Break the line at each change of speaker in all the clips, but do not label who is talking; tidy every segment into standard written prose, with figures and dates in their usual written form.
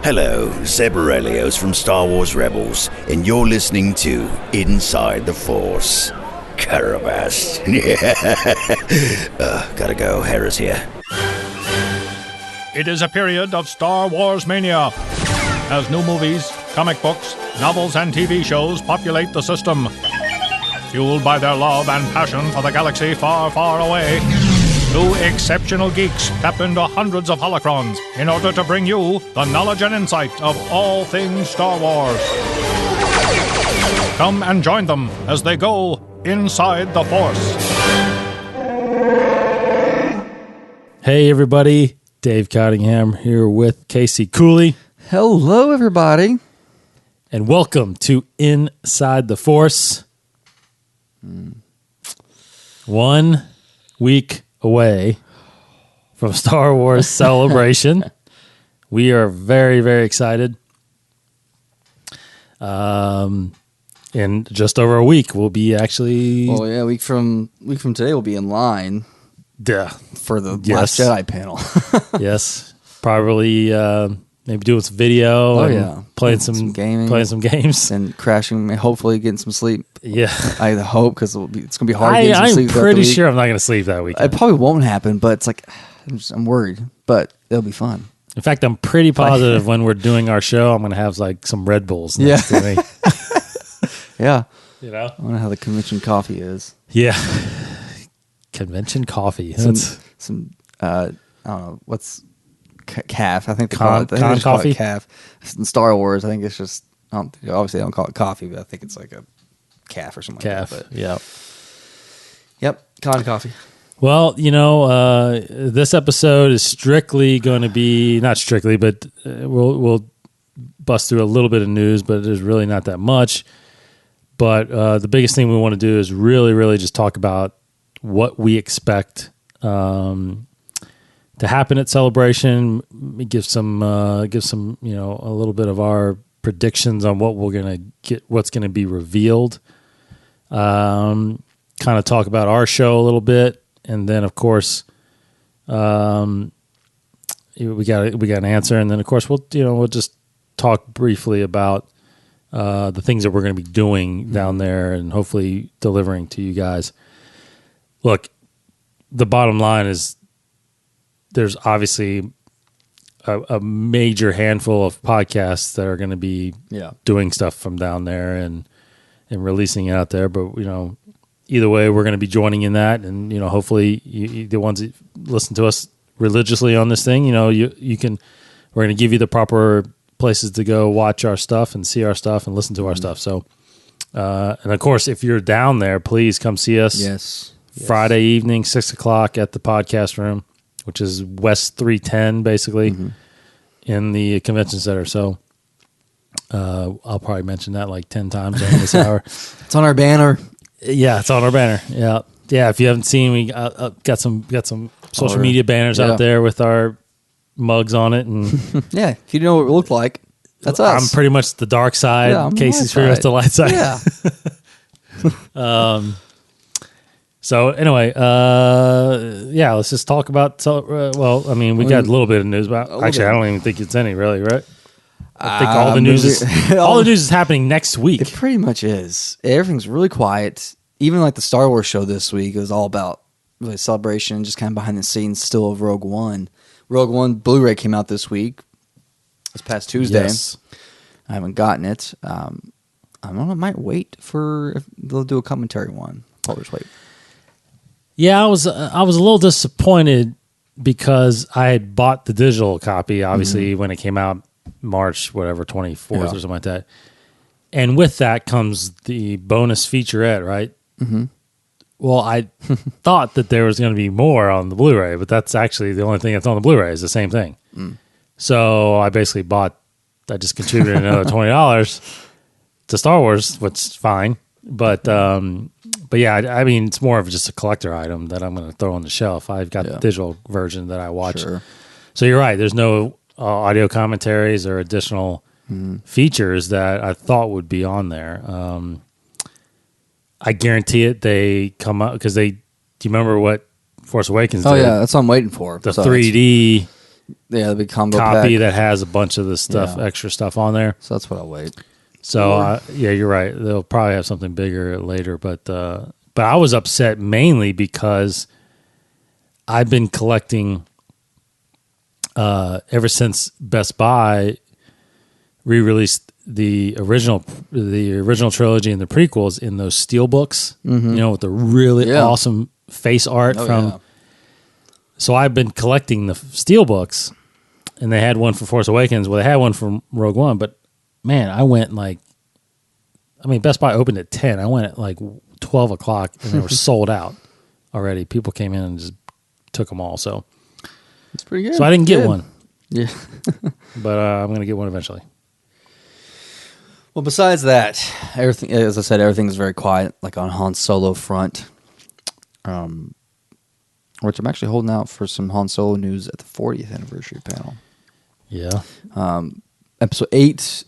Hello, Zeb Aurelios from Star Wars Rebels, and you're listening to Inside the Force. Carabas. Gotta go, Hera's here.
It is a period of Star Wars mania, as new movies, comic books, novels, and TV shows populate the system. Fueled by their love and passion for the galaxy far, far away, two exceptional geeks tap into hundreds of holocrons in order to bring you the knowledge and insight of all things Star Wars. Come and join them as they go inside the Force.
Hey everybody, Dave Cottingham here with Casey Cooley.
Hello everybody.
And welcome to Inside the Force. 1 week away from Star Wars Celebration. We are very, very excited. In just over a week, we'll be actually...
Well, yeah, week from today, we'll be in line for the Last Jedi panel.
Yes, probably maybe doing some video. Playing some
gaming,
playing some games,
and crashing. Whopefully, getting some sleep.
Yeah,
I hope because it's gonna be hard. Getting some sleep
I'm pretty sure I'm not gonna sleep that weekend.
It probably won't happen, but it's like I'm worried, but it'll be fun.
In fact, I'm pretty positive when we're doing our show, I'm gonna have like some Red Bulls next to me.
Yeah,
you know,
I wonder how the convention coffee is.
Yeah, convention coffee.
Some I don't know what's. Calf, I think they
call
it calf. In Star Wars, I think it's just obviously they don't call it coffee, but I think it's like a calf or something.
Calf,
like that.
yeah.
Yep, con coffee.
Well, you know, this episode is strictly going to be not strictly, but we'll bust through a little bit of news, but there's really not that much. But the biggest thing we want to do is really, really just talk about what we expect. To happen at Celebration, give some, you know, a little bit of our predictions on what we're gonna get, what's gonna be revealed. Kind of talk about our show a little bit, and then of course, we got an answer, and then of course we'll just talk briefly about the things that we're going to be doing down there, and hopefully delivering to you guys. Look, the bottom line is, there's obviously a major handful of podcasts that are going to be doing stuff from down there and releasing it out there. But, you know, either way, we're going to be joining in that. And, you know, hopefully the ones that listen to us religiously on this thing, you know, you can, we're going to give you the proper places to go watch our stuff and see our stuff and listen to our stuff. So, and of course, if you're down there, please come see us.
Yes.
Friday evening, 6:00 at the podcast room, which is West 310, basically, in the convention center. So I'll probably mention that like 10 times during this hour.
It's on our banner.
Yeah, it's on our banner. Yeah. Yeah, if you haven't seen, we got some social media banners out there with our mugs on it. And
yeah, if you know what we look like, that's us.
I'm pretty much the dark side.
Yeah,
Casey's pretty much the light side.
Yeah.
So anyway, let's just talk about. Well, I mean, we got a little bit of news, but actually, I don't even think it's any really, right? I think all the news is happening next week.
It pretty much is. Everything's really quiet. Even like the Star Wars show this week is all about really Celebration, just kind of behind the scenes still of Rogue One. Rogue One Blu-ray came out this week, this past Tuesday.
Yes.
I haven't gotten it. I don't know. I might wait if they'll do a commentary one. I'll just wait.
Yeah, I was a little disappointed because I had bought the digital copy, obviously, when it came out March, 24th or something like that. And with that comes the bonus featurette, right? Mm-hmm. Well, I thought that there was going to be more on the Blu-ray, but that's actually the only thing that's on the Blu-ray is the same thing. So I basically I just contributed another $20 to Star Wars, which is fine. But yeah, I mean, it's more of just a collector item that I'm going to throw on the shelf. I've got the digital version that I watch. Sure. So you're right. There's no audio commentaries or additional features that I thought would be on there. I guarantee it. They come up because do you remember what Force Awakens did?
Oh, yeah. That's what I'm waiting for.
The 3D
Yeah, the big combo
copy
pack.
that has a bunch of the stuff,
Yeah.
extra stuff on there.
So that's what I'll wait.
So yeah, you're right. They'll probably have something bigger later, but I was upset mainly because I've been collecting ever since Best Buy re-released the original trilogy and the prequels in those steel books, you know, with the really awesome face art from.
Yeah.
So I've been collecting the steel books, and they had one for Force Awakens. Well, they had one from Rogue One, but man, Best Buy opened at 10. I went at like 12 o'clock, and they were sold out already. People came in and just took them all. So
It's pretty good.
So I didn't get one,
Yeah.
but I'm going to get one eventually.
Well, besides that, everything, as I said, everything's very quiet, like on Han Solo front. Which I'm actually holding out for some Han Solo news at the 40th anniversary panel.
Yeah.
Episode 8.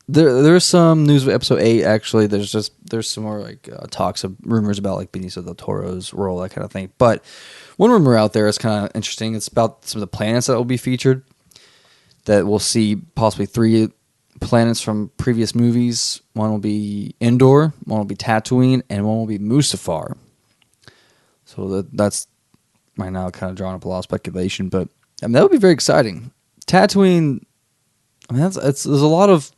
There's some news with episode 8. Actually, there's some more like talks of rumors about like Benicio del Toro's role, that kind of thing. But one rumor out there is kind of interesting. It's about some of the planets that will be featured. That we'll see possibly 3 planets from previous movies. One will be Endor, one will be Tatooine, and one will be Mustafar. So that's right now kind of drawing up a lot of speculation, but I mean that would be very exciting. Tatooine, I mean there's a lot of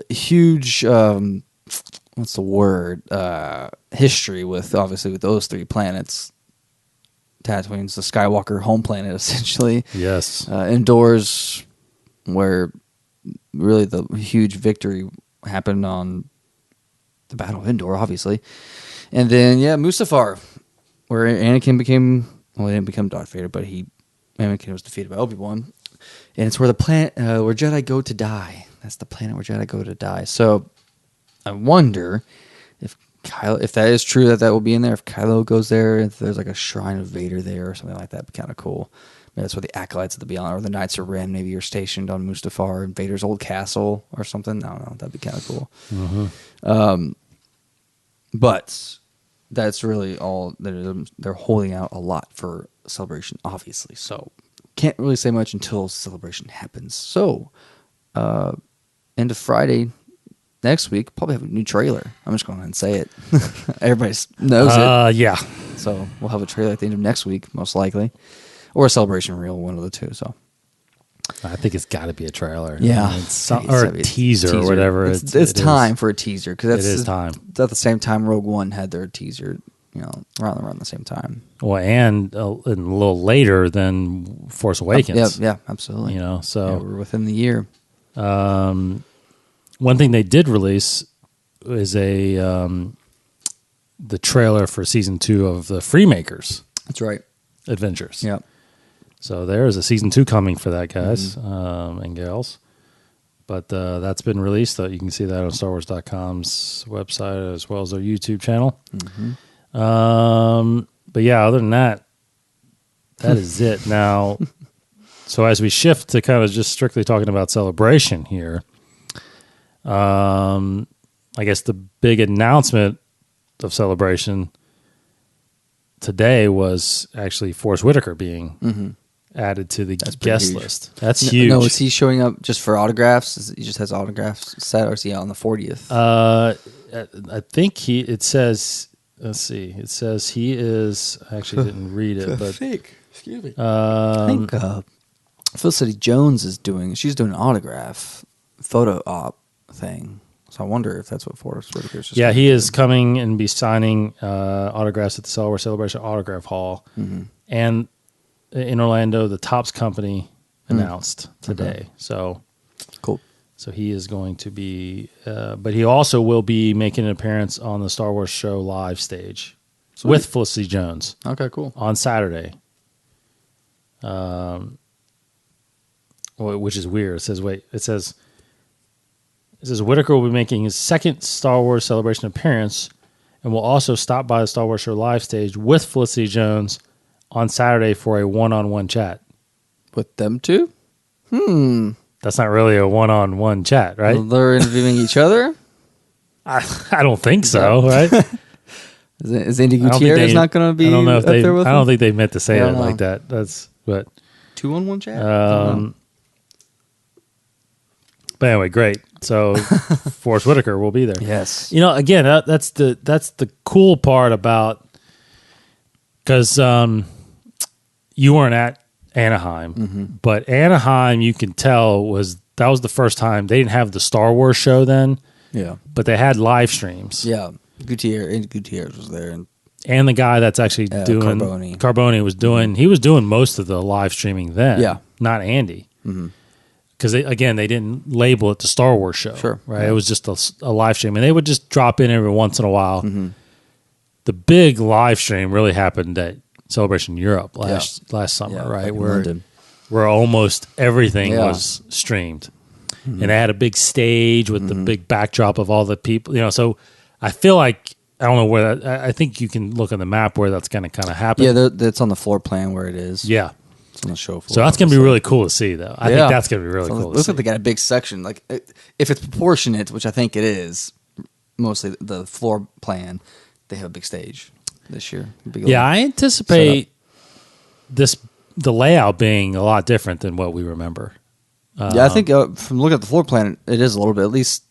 huge what's the word history with obviously with those 3 planets. Tatooine's the Skywalker home planet essentially.
Yes.
Endor's where really the huge victory happened on the Battle of Endor, obviously, and then Mustafar, where Anakin became, well, he didn't become Darth Vader, but Anakin was defeated by Obi-Wan. And it's where the planet, where Jedi go to die. That's the planet where Jedi go to die. So I wonder if that is true, that will be in there, if Kylo goes there, if there's like a shrine of Vader there or something like that, would be kind of cool. Maybe that's where the Acolytes of the Beyond or the Knights of Ren maybe are stationed on Mustafar in Vader's old castle or something. I don't know. That'd be kind of cool.
Mm-hmm.
But that's really all they're holding out a lot for Celebration, obviously. So can't really say much until Celebration happens. So end of Friday next week, probably have a new trailer. I'm just going ahead and say it. Everybody knows it.
Yeah.
So we'll have a trailer at the end of next week, most likely, or a Celebration reel, one of the two. So
I think it's got to be a trailer.
yeah,
I mean, or a teaser or whatever.
It's time for a teaser because
it is time.
At the same time, Rogue One had their teaser, around the same time.
Well, and a little later than Force Awakens.
Yeah, absolutely.
So
we're within the year.
One thing they did release is the trailer for season 2 of the Freemakers
That's right.
Adventures.
Yeah.
So there is a season 2 coming for that, guys and gals. But that's been released. You can see that on StarWars.com's website as well as their YouTube channel. But yeah, other than that is it. Now, so as we shift to kind of just strictly talking about Celebration here, I guess the big announcement of Celebration today was actually Forrest Whitaker being added to the guest
huge.
list. That's huge.
No, is he showing up just for autographs? He just has autographs set, or is he out on the 40th?
I think it says, let's see, it says he is, I actually didn't read it, but
Excuse me. I think Felicity Jones she's doing an autograph photo op thing. So I wonder if that's what Forrest Whitaker's just
yeah, he is coming and be signing autographs at the Star Wars Celebration Autograph Hall. And in Orlando, the Topps Company announced today. So
cool.
So he is going to be, but he also will be making an appearance on the Star Wars Show live stage with Felicity Jones.
Okay, cool.
On Saturday. Which is weird. It says Whitaker will be making his second Star Wars Celebration appearance and will also stop by the Star Wars Show live stage with Felicity Jones on Saturday for a one-on-one chat.
With them two?
That's not really a one-on-one chat, right?
Well, they're interviewing each other?
I don't think so, right?
Is Andy Gutierrez not going to be up there with
I
them?
don't think they meant to say that like that.
2-on-1 chat.
But anyway, great. So Forrest Whitaker will be there.
Yes.
You know, again, that's the cool part about, because you weren't at Anaheim, but Anaheim, you can tell that was the first time they didn't have the Star Wars show then.
Yeah.
But they had live streams.
Yeah. Gutierrez was there,
And the guy that's actually doing Carboni was doing most of the live streaming then.
Yeah.
Not Andy. Because they didn't label it the Star Wars show.
Sure.
Right. It was just a live stream, and they would just drop in every once in a while. The big live stream really happened at Celebration Europe last summer, right? Where almost everything was streamed. And they had a big stage with the big backdrop of all the people, you know. So I feel like, I don't know where that, I think you can look on the map where that's going to kind of happen.
Yeah, that's on the floor plan where it is.
Yeah.
It's on the show floor.
So that's going to be really cool to see, though. I think that's going to be really cool to see.
Looks like they got a big section. Like, if it's proportionate, which I think it is, mostly the floor plan, they have a big stage this year.
I anticipate the layout being a lot different than what we remember.
I think from looking at the floor plan, it is a little bit, at least,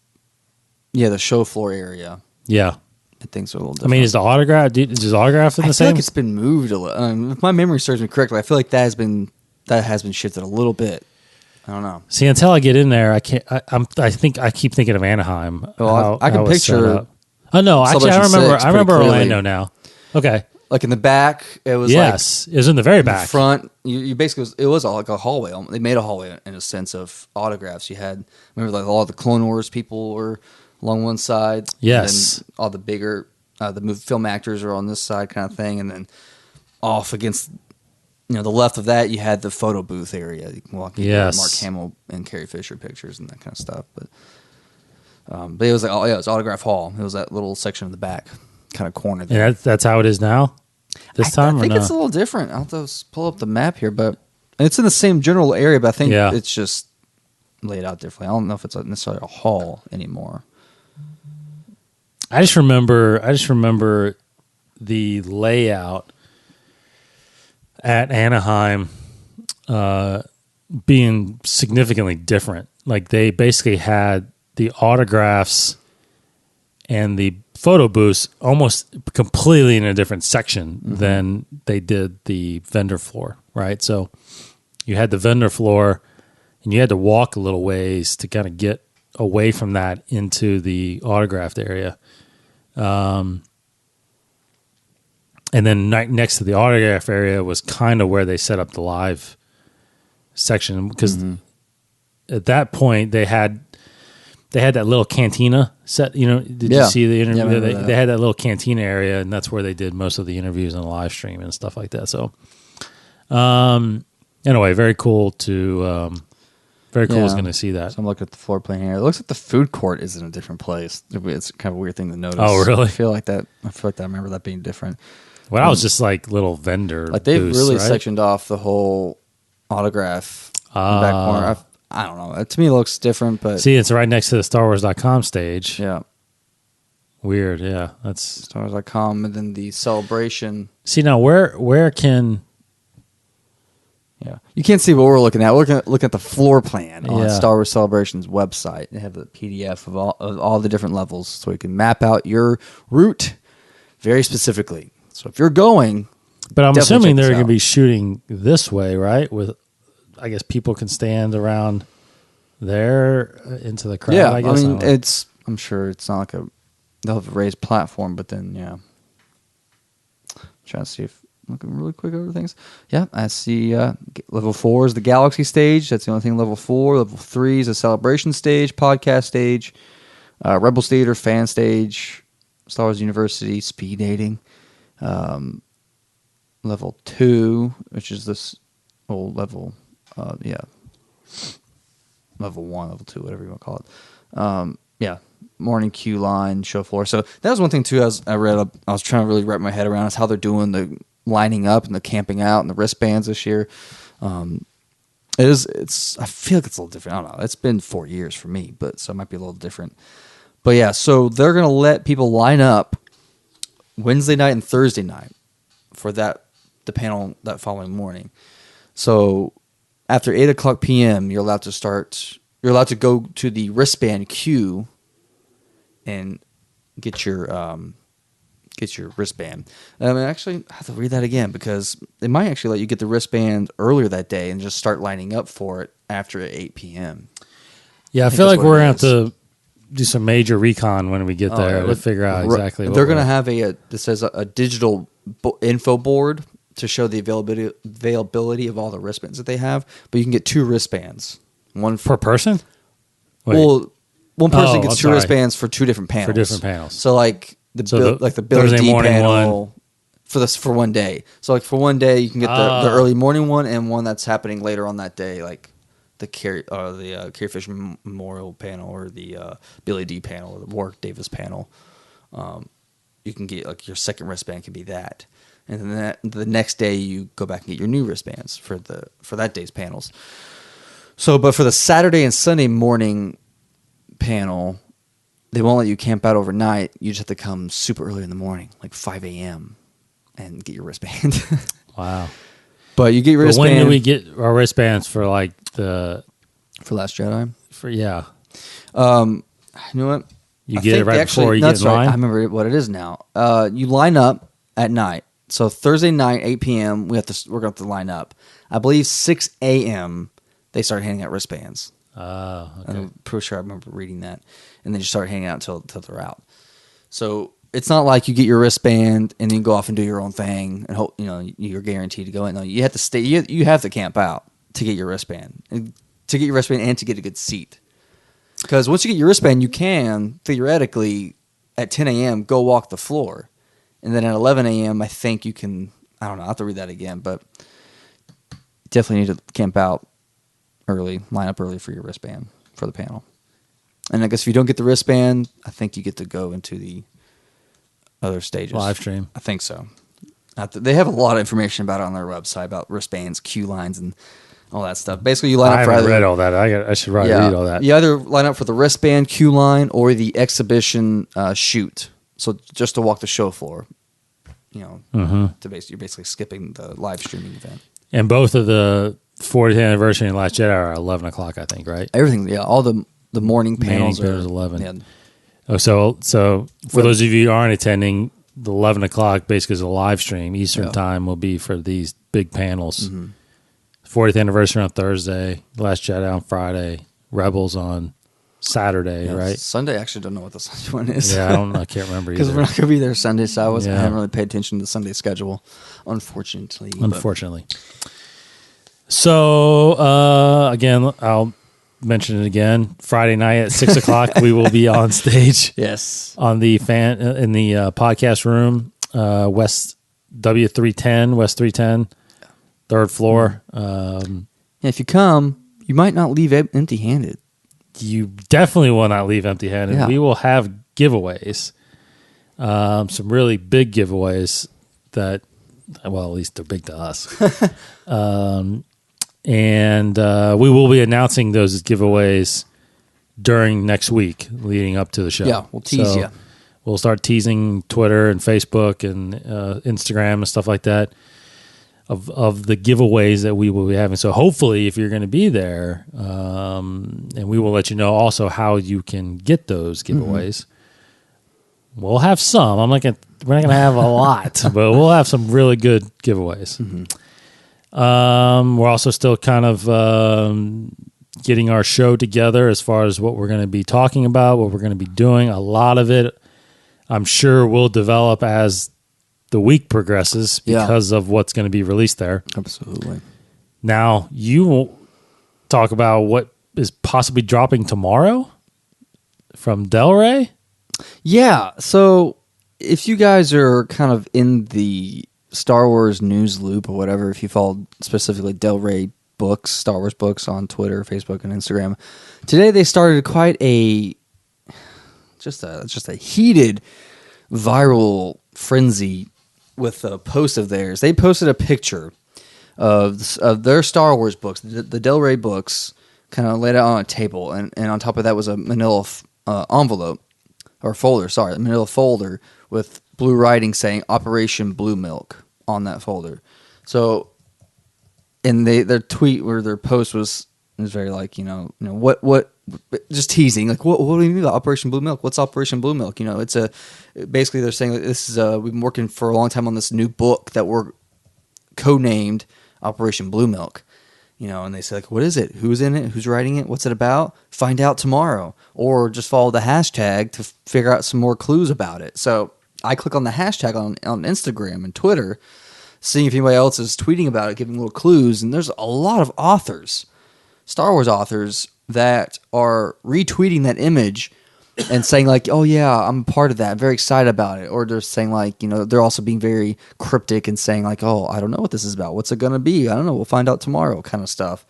the show floor area.
Yeah.
Things are a little different.
I mean, is the autograph in the same?
I feel like it's been moved a little. If my memory serves me correctly, I feel like that has been shifted a little bit. I don't know.
See, until I get in there, I can't. I keep thinking of Anaheim.
Well, I can picture.
Oh no, actually, I remember Orlando now. Okay,
like in the back, it was.
Yes, it was in the very back.
The front, you basically it was like a hallway. They made a hallway in a sense of autographs. You had remember like all the Clone Wars people were along one side.
Yes.
And then all the bigger film actors are on this side kind of thing. And then off against the left of that, you had the photo booth area. You can walk in, Mark Hamill and Carrie Fisher pictures and that kind of stuff. But it was like, it was Autograph Hall. It was that little section in the back, kind of corner there.
And that's how it is now? This time
I think it's a little different. I'll have to pull up the map here, but it's in the same general area, but I think it's just laid out differently. I don't know if it's necessarily a hall anymore.
I just remember the layout at Anaheim being significantly different. Like they basically had the autographs and the photo booths almost completely in a different section than they did the vendor floor, right? So you had the vendor floor and you had to walk a little ways to kind of get away from that into the autographed area. And then next to the autograph area was kind of where they set up the live section, because at that point they had that little cantina set. Did you see the interview? Yeah, they had that little cantina area, and that's where they did most of the interviews and the live stream and stuff like that. So, anyway, very cool to. Very cool is going to see that.
So I'm looking at the floor plan here. It looks like the food court is in a different place. It's kind of a weird thing to notice.
Oh, really?
I feel like I remember that being different.
Well, that was just like little vendor.
Like they've
booths,
really
right?
sectioned off the whole autograph in the back corner. I don't know. To me, it looks different, but
see, it's right next to the StarWars.com stage.
Yeah.
Weird. Yeah, that's
StarWars.com, and then the celebration.
See now, where can?
Yeah, you can't see what we're looking at. We're looking at the floor plan on Star Wars Celebration's website. They have the PDF of all the different levels, so you can map out your route very specifically. So if you're going,
but I'm assuming they're going to be shooting this way, right? With, I guess people can stand around there into the crowd.
Yeah,
I guess.
I'm sure it's not like they'll have a raised platform, but then trying to see if. Looking really quick over things. Yeah, I see level 4 is the Galaxy stage. That's the only thing level 4. Level 3 is a celebration stage, podcast stage, Rebels Theater, fan stage, Star Wars University, speed dating. Level 2, which is this old level, level 1, level 2, whatever you want to call it. Morning queue line, show floor. So that was one thing too. I was trying to really wrap my head around is how they're doing the lining up and the camping out and the wristbands this year. It's I feel like it's a little different. I don't know. It's been 4 years for me, so it might be a little different. But yeah, so they're gonna let people line up Wednesday night and Thursday night for the panel that following morning. So after 8:00 p.m., you're allowed to go to the wristband queue and get your wristband. Actually, I have to read that again because they might actually let you get the wristband earlier that day and just start lining up for it after 8 p.m.
Yeah, I feel like we're going to have to do some major recon when we get there to figure out exactly what
they're going to have this says a digital info board to show the availability of all the wristbands that they have, but you can get 2 wristbands. One
per person? Wait.
Well, one person gets 2 wristbands for 2 different panels.
For different panels.
So like the Billy
Thursday
D
morning
panel for one day. So like for one day you can get the early morning one and one that's happening later on that day, like the Carrie Fisher Memorial panel or the Billy D panel or the Warwick Davis panel. You can get like your second wristband can be that, and then the next day you go back and get your new wristbands for that day's panels. So, but for the Saturday and Sunday morning panel, they won't let you camp out overnight. You just have to come super early in the morning, like 5 a.m., and get your wristband.
Wow.
But you get your wristband.
When do we get our wristbands for like for
Last Jedi?
You
know what?
You get it right before you get in line?
I remember what it is now. You line up at night. So Thursday night, 8 p.m., we're going to have to line up. I believe 6 a.m., they start handing out wristbands.
Oh, okay.
I'm pretty sure I remember reading that. And then you start handing out until they're out. So it's not like you get your wristband and then go off and do your own thing and hope you're guaranteed to go in. No, you have to stay. You have to camp out to get your wristband, and to get a good seat. Because once you get your wristband, you can theoretically at 10 a.m. go walk the floor, and then at 11 a.m. I think you can. I don't know. I have to read that again, but definitely need to camp out early, line up early for your wristband for the panel. And I guess if you don't get the wristband, I think you get to go into the other stages.
Live stream.
I think so. They have a lot of information about it on their website about wristbands, queue lines, and all that stuff. Basically, you line up for
I haven't read all that. I should read all that.
You either line up for the wristband queue line or the exhibition shoot. So just to walk the show floor. You're basically skipping the live streaming event.
And both of the 40th anniversary and Last Jedi are 11 o'clock, I think, right?
Everything, yeah. All the morning panels are
11.
Yeah.
Oh, so for those of you who aren't attending, the 11 o'clock basically is a live stream. Eastern time will be for these big panels. Mm-hmm. 40th anniversary on Thursday, Last Jedi on Friday, Rebels on Saturday, right?
Sunday, I actually don't know what the Sunday one is.
Yeah, I can't remember either.
Because we're not going to be there Sunday, so I haven't really paid attention to the Sunday schedule, unfortunately.
So, again, I'll mention it again. Friday night at 6 o'clock, we will be on stage.
Yes.
On the in the podcast room, West W310, West 310, third floor.
If you come, you might not leave empty-handed.
You definitely will not leave empty-handed.
Yeah.
We will have giveaways, some really big giveaways that, well, at least they're big to us. And we will be announcing those giveaways during next week leading up to the show.
Yeah, we'll tease you.
We'll start teasing Twitter and Facebook and Instagram and stuff like that of the giveaways that we will be having. So hopefully if you're going to be there, and we will let you know also how you can get those giveaways. Mm-hmm. We'll have some. We're not going to have a lot, but we'll have some really good giveaways. Mm-hmm. We're also still kind of getting our show together as far as what we're going to be talking about, what we're going to be doing. A lot of it, I'm sure, will develop as the week progresses because of what's going to be released there.
Absolutely.
Now, you will talk about what is possibly dropping tomorrow from Del Rey?
Yeah. So if you guys are kind of in the Star Wars news loop or whatever, if you follow specifically Del Rey books, Star Wars books on Twitter, Facebook, and Instagram, today they started quite a heated viral frenzy with a post of theirs. They posted a picture of their Star Wars books, the Del Rey books, kind of laid out on a table, and on top of that was a manila envelope, or folder, sorry, a manila folder with blue writing saying Operation Blue Milk on that folder. So and their tweet or their post was very like, what just teasing, like, what do you mean about Operation Blue Milk? What's Operation Blue Milk? It's basically they're saying that this is we've been working for a long time on this new book that we're codenamed Operation Blue Milk. And they say, like, what is it? Who's in it? Who's writing it? What's it about? Find out tomorrow. Or just follow the hashtag to figure out some more clues about it. So I click on the hashtag on Instagram and Twitter, seeing if anybody else is tweeting about it, giving little clues. And there's a lot of authors, Star Wars authors, that are retweeting that image and saying, like, oh, yeah, I'm part of that. I'm very excited about it. Or they're saying, like, they're also being very cryptic and saying, like, oh, I don't know what this is about. What's it going to be? I don't know. We'll find out tomorrow kind of stuff.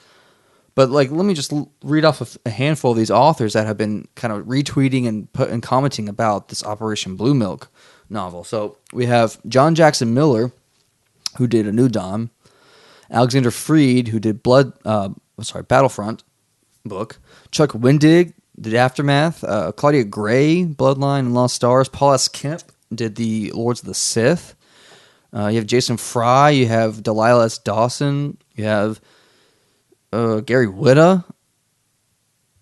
But, like, let me just read off a handful of these authors that have been kind of retweeting and commenting about this Operation Blue Milk novel. So we have John Jackson Miller, who did A New Dawn, Alexander Freed, who did Battlefront book, Chuck Wendig did Aftermath, Claudia Gray, Bloodline and Lost Stars, Paul S. Kemp did the Lords of the Sith. You have Jason Fry, you have Delilah S. Dawson, you have Gary Whitta,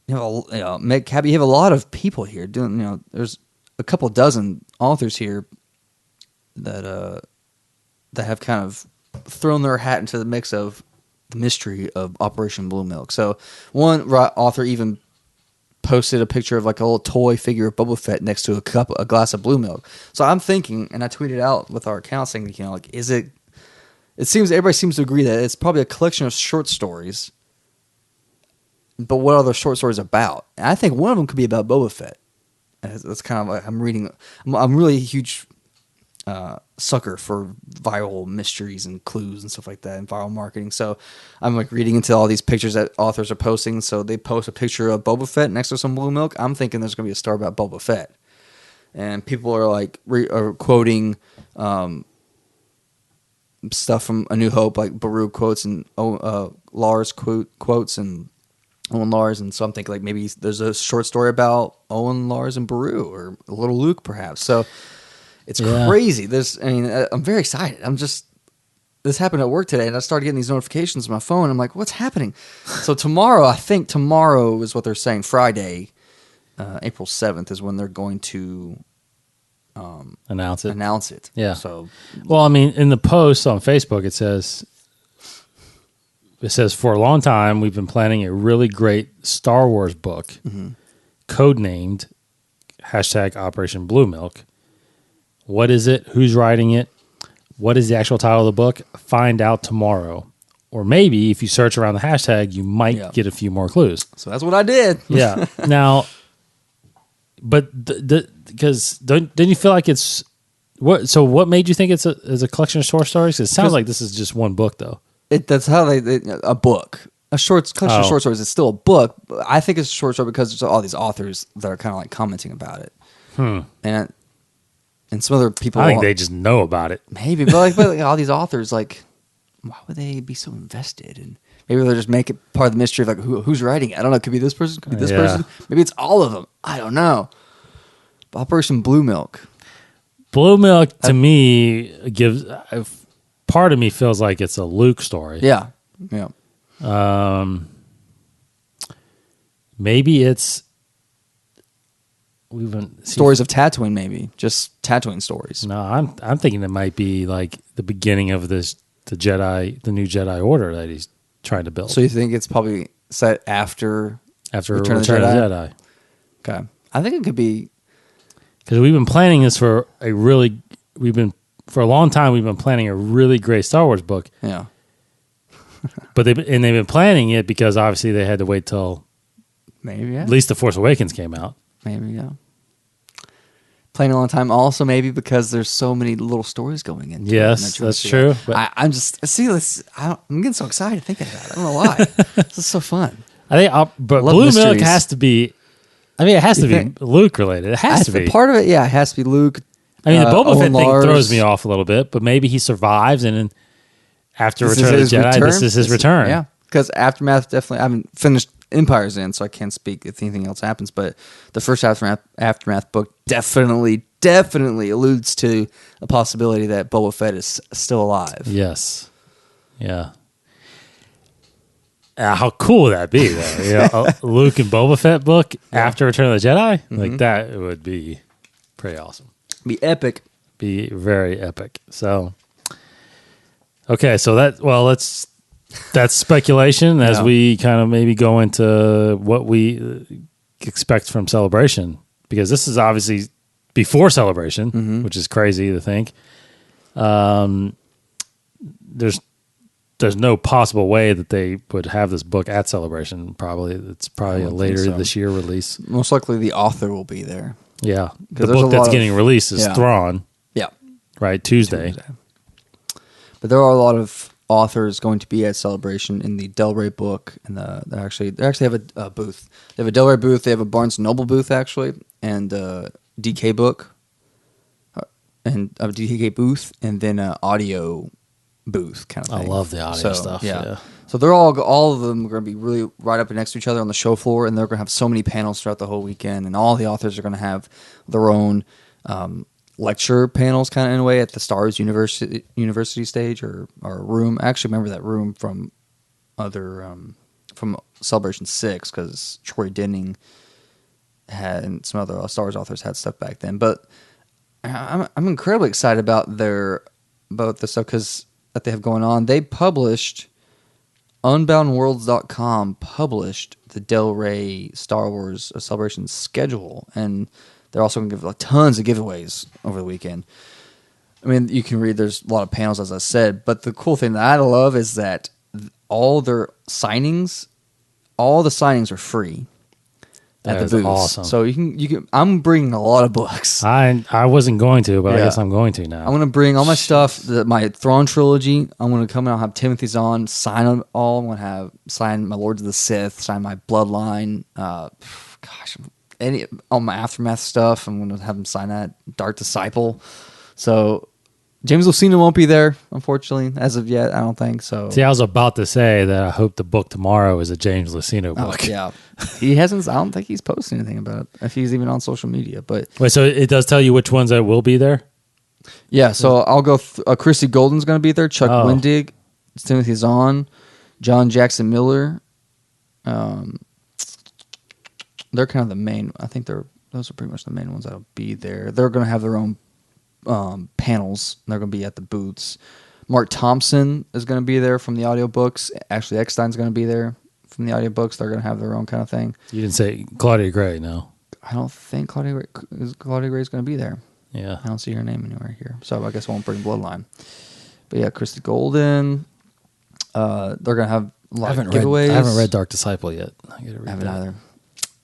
Meg Cabby. You have a lot of people here doing. There's a couple dozen authors here that have kind of thrown their hat into the mix of the mystery of Operation Blue Milk. So one author even posted a picture of like a little toy figure of Boba Fett next to a glass of blue milk. So I'm thinking, and I tweeted out with our account saying, like, is it? It seems everybody seems to agree that it's probably a collection of short stories. But what are those short stories about? And I think one of them could be about Boba Fett. And it's kind of like I'm really a huge sucker for viral mysteries and clues and stuff like that and viral marketing. So I'm like reading into all these pictures that authors are posting. So they post a picture of Boba Fett next to some blue milk. I'm thinking there's going to be a story about Boba Fett. And people are like are quoting stuff from A New Hope, like Baru quotes and Lars quotes and Owen Lars. And so I'm thinking like maybe there's a short story about Owen Lars and Baru or little Luke perhaps. So it's crazy. I'm very excited. This happened at work today, and I started getting these notifications on my phone. I'm like, what's happening? So tomorrow is what they're saying. Friday, April 7th is when they're going to
announce it.
Yeah.
So, well, I mean, in the post on Facebook, it says for a long time we've been planning a really great Star Wars book, codenamed #Operation Blue Milk. What is it? Who's writing it? What is the actual title of the book? Find out tomorrow. Or maybe if you search around the hashtag, you might get a few more clues.
So that's what I did.
Yeah. Now, but because don't you feel like it's what? So what made you think it's a collection of short stories? It sounds like this is just one book, though.
That's how a book. A collection of short stories is still a book. But I think it's a short story because there's all these authors that are kind of like commenting about it. And some other people,
I think they just know about it.
Maybe, but all these authors, like, why would they be so invested? And maybe they'll just make it part of the mystery of like who's writing it. I don't know. It could be this person. Could be this person. Maybe it's all of them. I don't know. Operation Blue Milk.
Blue Milk to me gives part of me feels like it's a Luke story.
Yeah.
Maybe it's.
Stories of Tatooine, maybe just Tatooine stories.
No, I'm thinking it might be like the beginning of the new Jedi Order that he's trying to build.
So you think it's probably set after
Return of the Jedi?
Okay, I think it could be
because we've been planning this for a long time. We've been planning a really great Star Wars book.
Yeah,
but they've been planning it because obviously they had to wait till
maybe
at least The Force Awakens came out.
Maybe, yeah. Playing a long time. Also, maybe because there's so many little stories going in.
Yes, that's true.
I'm getting so excited thinking about it. I don't know why. This is so fun.
I think, but Blue Milk has to be. I mean, it has to be Luke related. It has to be
part of it. Yeah, it has to be Luke.
I mean, the Boba Fett thing throws me off a little bit, but maybe he survives, and then after Return of the Jedi, this is his return.
Yeah, because Aftermath definitely. I haven't finished Empire's in, so I can't speak if anything else happens. But the first Aftermath book definitely alludes to a possibility that Boba Fett is still alive.
Yes. Yeah. How cool would that be, though? You know, a Luke and Boba Fett book after Return of the Jedi? Like, that would be pretty awesome.
Be epic.
Be very epic. So, okay, so that's speculation as we kind of maybe go into what we expect from Celebration, because this is obviously before Celebration, which is crazy to think. There's no possible way that they would have this book at Celebration. It's probably a later this year release.
Most likely the author will be there.
Yeah. The book that's getting released is Thrawn.
Yeah.
Right, Tuesday.
But there are a lot of authors going to be at Celebration in the Del Rey book, and they actually have a booth. They have a Del Rey booth, they have a Barnes & Noble booth, actually, and a DK book, and a DK booth, and then an audio booth kind of thing.
I love the audio stuff. Yeah.
So they're all of them are going to be really right up next to each other on the show floor, and they're going to have so many panels throughout the whole weekend, and all the authors are going to have their own lecture panels, kind of in a way, at the Stars University stage or room. I actually remember that room from from Celebration 6, because Troy Denning had, and some other Stars authors had stuff back then. But I'm incredibly excited about the stuff that they have going on. They published, Unboundworlds.com published the Del Rey Star Wars Celebration schedule, and they're also going to give tons of giveaways over the weekend. I mean, you can read, there's a lot of panels, as I said, but the cool thing that I love is that all the signings are free at the booths.
Awesome.
So you can. I'm bringing a lot of books.
I wasn't going to, but I guess I'm going to now.
I'm going to bring all my stuff, my Thrawn trilogy. I'm going to come and I'll have Timothy Zahn sign them all. I'm going to have sign my Lords of the Sith, sign my Bloodline. All my Aftermath stuff. I'm going to have him sign that. Dark Disciple. So James Luceno won't be there, unfortunately, as of yet. I don't think so.
See, I was about to say that I hope the book tomorrow is a James Luceno book.
Yeah, he hasn't. I don't think he's posted anything about it, if he's even on social media. But
wait, so it does tell you which ones that will be there?
Yeah, so I'll go. Christy Golden's going to be there. Chuck Wendig, Timothy Zahn, John Jackson Miller. They're kind of the main. I think those are pretty much the main ones that'll be there. They're going to have their own panels. They're going to be at the booths. Mark Thompson is going to be there from the audiobooks. Ashley Eckstein's going to be there from the audiobooks. They're going to have their own kind of thing.
You didn't say Claudia Gray, no?
I don't think Claudia Gray is going to be there.
Yeah.
I don't see her name anywhere here. So I guess I won't bring Bloodline. But yeah, Christy Golden. They're going to have a lot of giveaways.
I haven't read Dark Disciple yet. I
haven't either.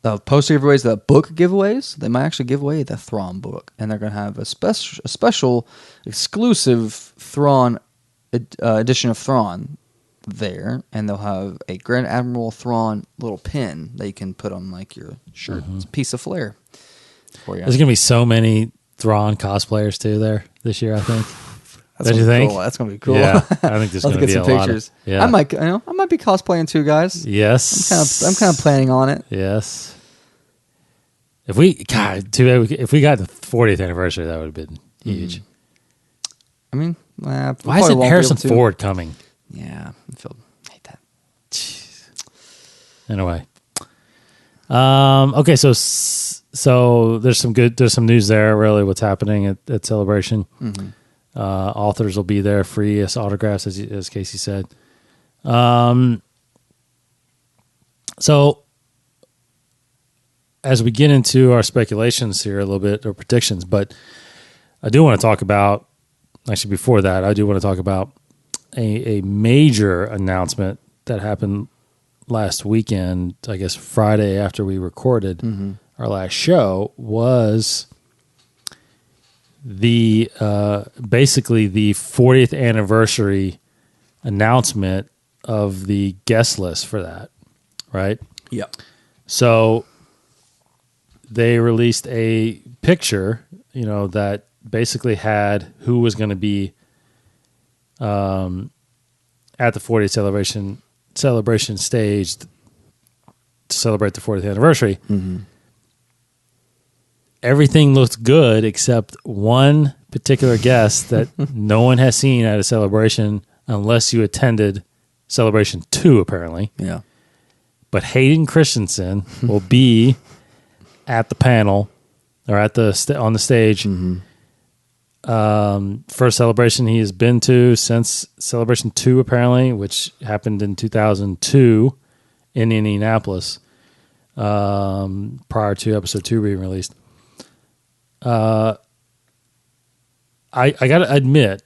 The poster giveaways, the book giveaways, they might actually give away the Thrawn book. And they're going to have a special exclusive Thrawn edition of Thrawn there. And they'll have a Grand Admiral Thrawn little pin that you can put on like your shirt. It's a piece of flair for you.
There's going to be so many Thrawn cosplayers too there this year, I think. What do you think?
Cool. That's going to be cool.
Yeah, I think there's going to be a lot of,
I might be cosplaying too, guys.
Yes.
I'm kind of planning on it.
Yes. If we got the 40th anniversary, that would have been huge.
I mean,
why isn't Harrison Ford coming?
Yeah, I hate that.
Jeez. Anyway, okay, so there's some news there. Really, what's happening at Celebration? Mm-hmm. Authors will be there, free as autographs, as Casey said. So as we get into our speculations here a little bit, or predictions, but I do want to talk about, actually before that, I do want to talk about a major announcement that happened last weekend, I guess Friday after we recorded our last show, was the basically the 40th anniversary announcement of the guest list for that, right?
Yeah.
So they released a picture, that basically had who was going to be at the 40th celebration stage to celebrate the 40th anniversary. Mm-hmm. Everything looked good except one particular guest that no one has seen at a celebration unless you attended Celebration 2, apparently.
Yeah.
But Hayden Christensen will be at the panel or at the on the stage. First celebration he has been to since Celebration 2, apparently, which happened in 2002 in Indianapolis, prior to episode 2 being released. I got to admit,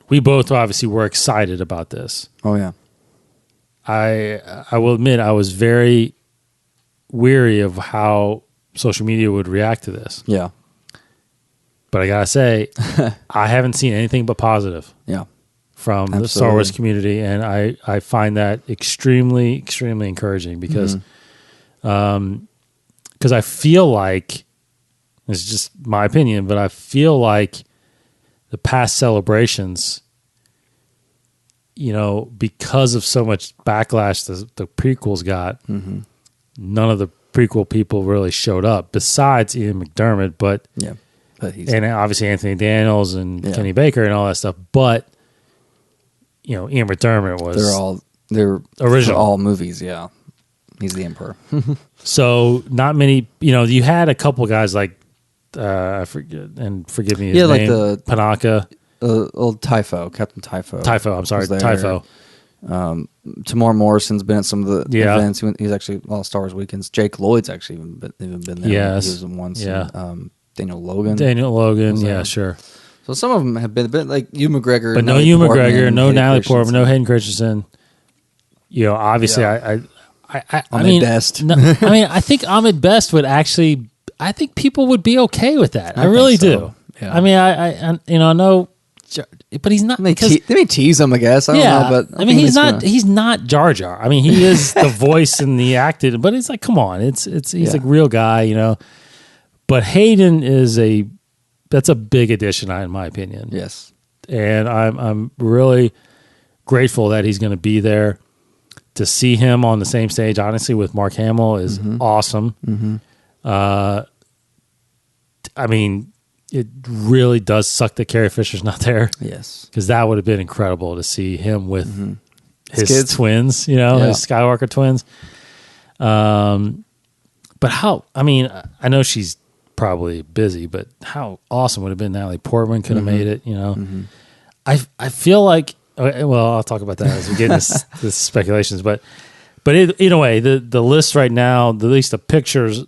we both obviously were excited about this.
Oh, yeah.
I will admit I was very weary of how social media would react to this.
Yeah.
But I gotta say, I haven't seen anything but positive
Yeah.
from the Star Wars community, and I find that extremely, extremely encouraging because I feel like, it's just my opinion, but I feel like the past celebrations, because of so much backlash the prequels got, none of the prequel people really showed up besides Ian McDermott, but and obviously Anthony Daniels and Kenny Baker and all that stuff. But Ian McDermott was
they're
original,
for all movies. Yeah, he's the emperor.
So not many. You had a couple guys like I forget, and forgive me his name,
like the
Panaka,
old Typho, Captain Typho.
I'm sorry, Typho.
Tamar Morrison's been at some of the
Yeah.
events. He's actually a lot of Star Wars weekends. Jake Lloyd's actually even been there.
Yes.
He was in once.
Yeah.
And, Daniel Logan.
Was
there.
Yeah, sure.
So some of them have been like Hugh McGregor,
But no
Natalie
Hugh
Portman,
McGregor, no
Hayden
Natalie Portman, no
Christensen.
Hayden Christensen. Obviously,
Yeah.
I
Ahmed
mean,
Best.
no, I mean, I think Ahmed Best would actually. I think people would be okay with that. I really
think so.
do.
Yeah.
I mean, I know, but he's not.
They
because,
may tease him, I guess. I don't know, but
I mean, he's not.
Gonna,
He's not Jar Jar. I mean, he is the voice and the acted, but it's like, come on, he's a real guy, But Hayden that's a big addition, in my opinion.
yes.
And I'm really grateful that he's going to be there. To see him on the same stage, honestly, with Mark Hamill is awesome. I mean, it really does suck that Carrie Fisher's not there.
Yes.
Because that would have been incredible to see him with his
kids.
twins, his Skywalker twins. But I know she's probably busy, but how awesome would it have been Natalie Portman could have made it, I feel like, well, I'll talk about that as we get into this speculations, but either way, the list right now, at least the pictures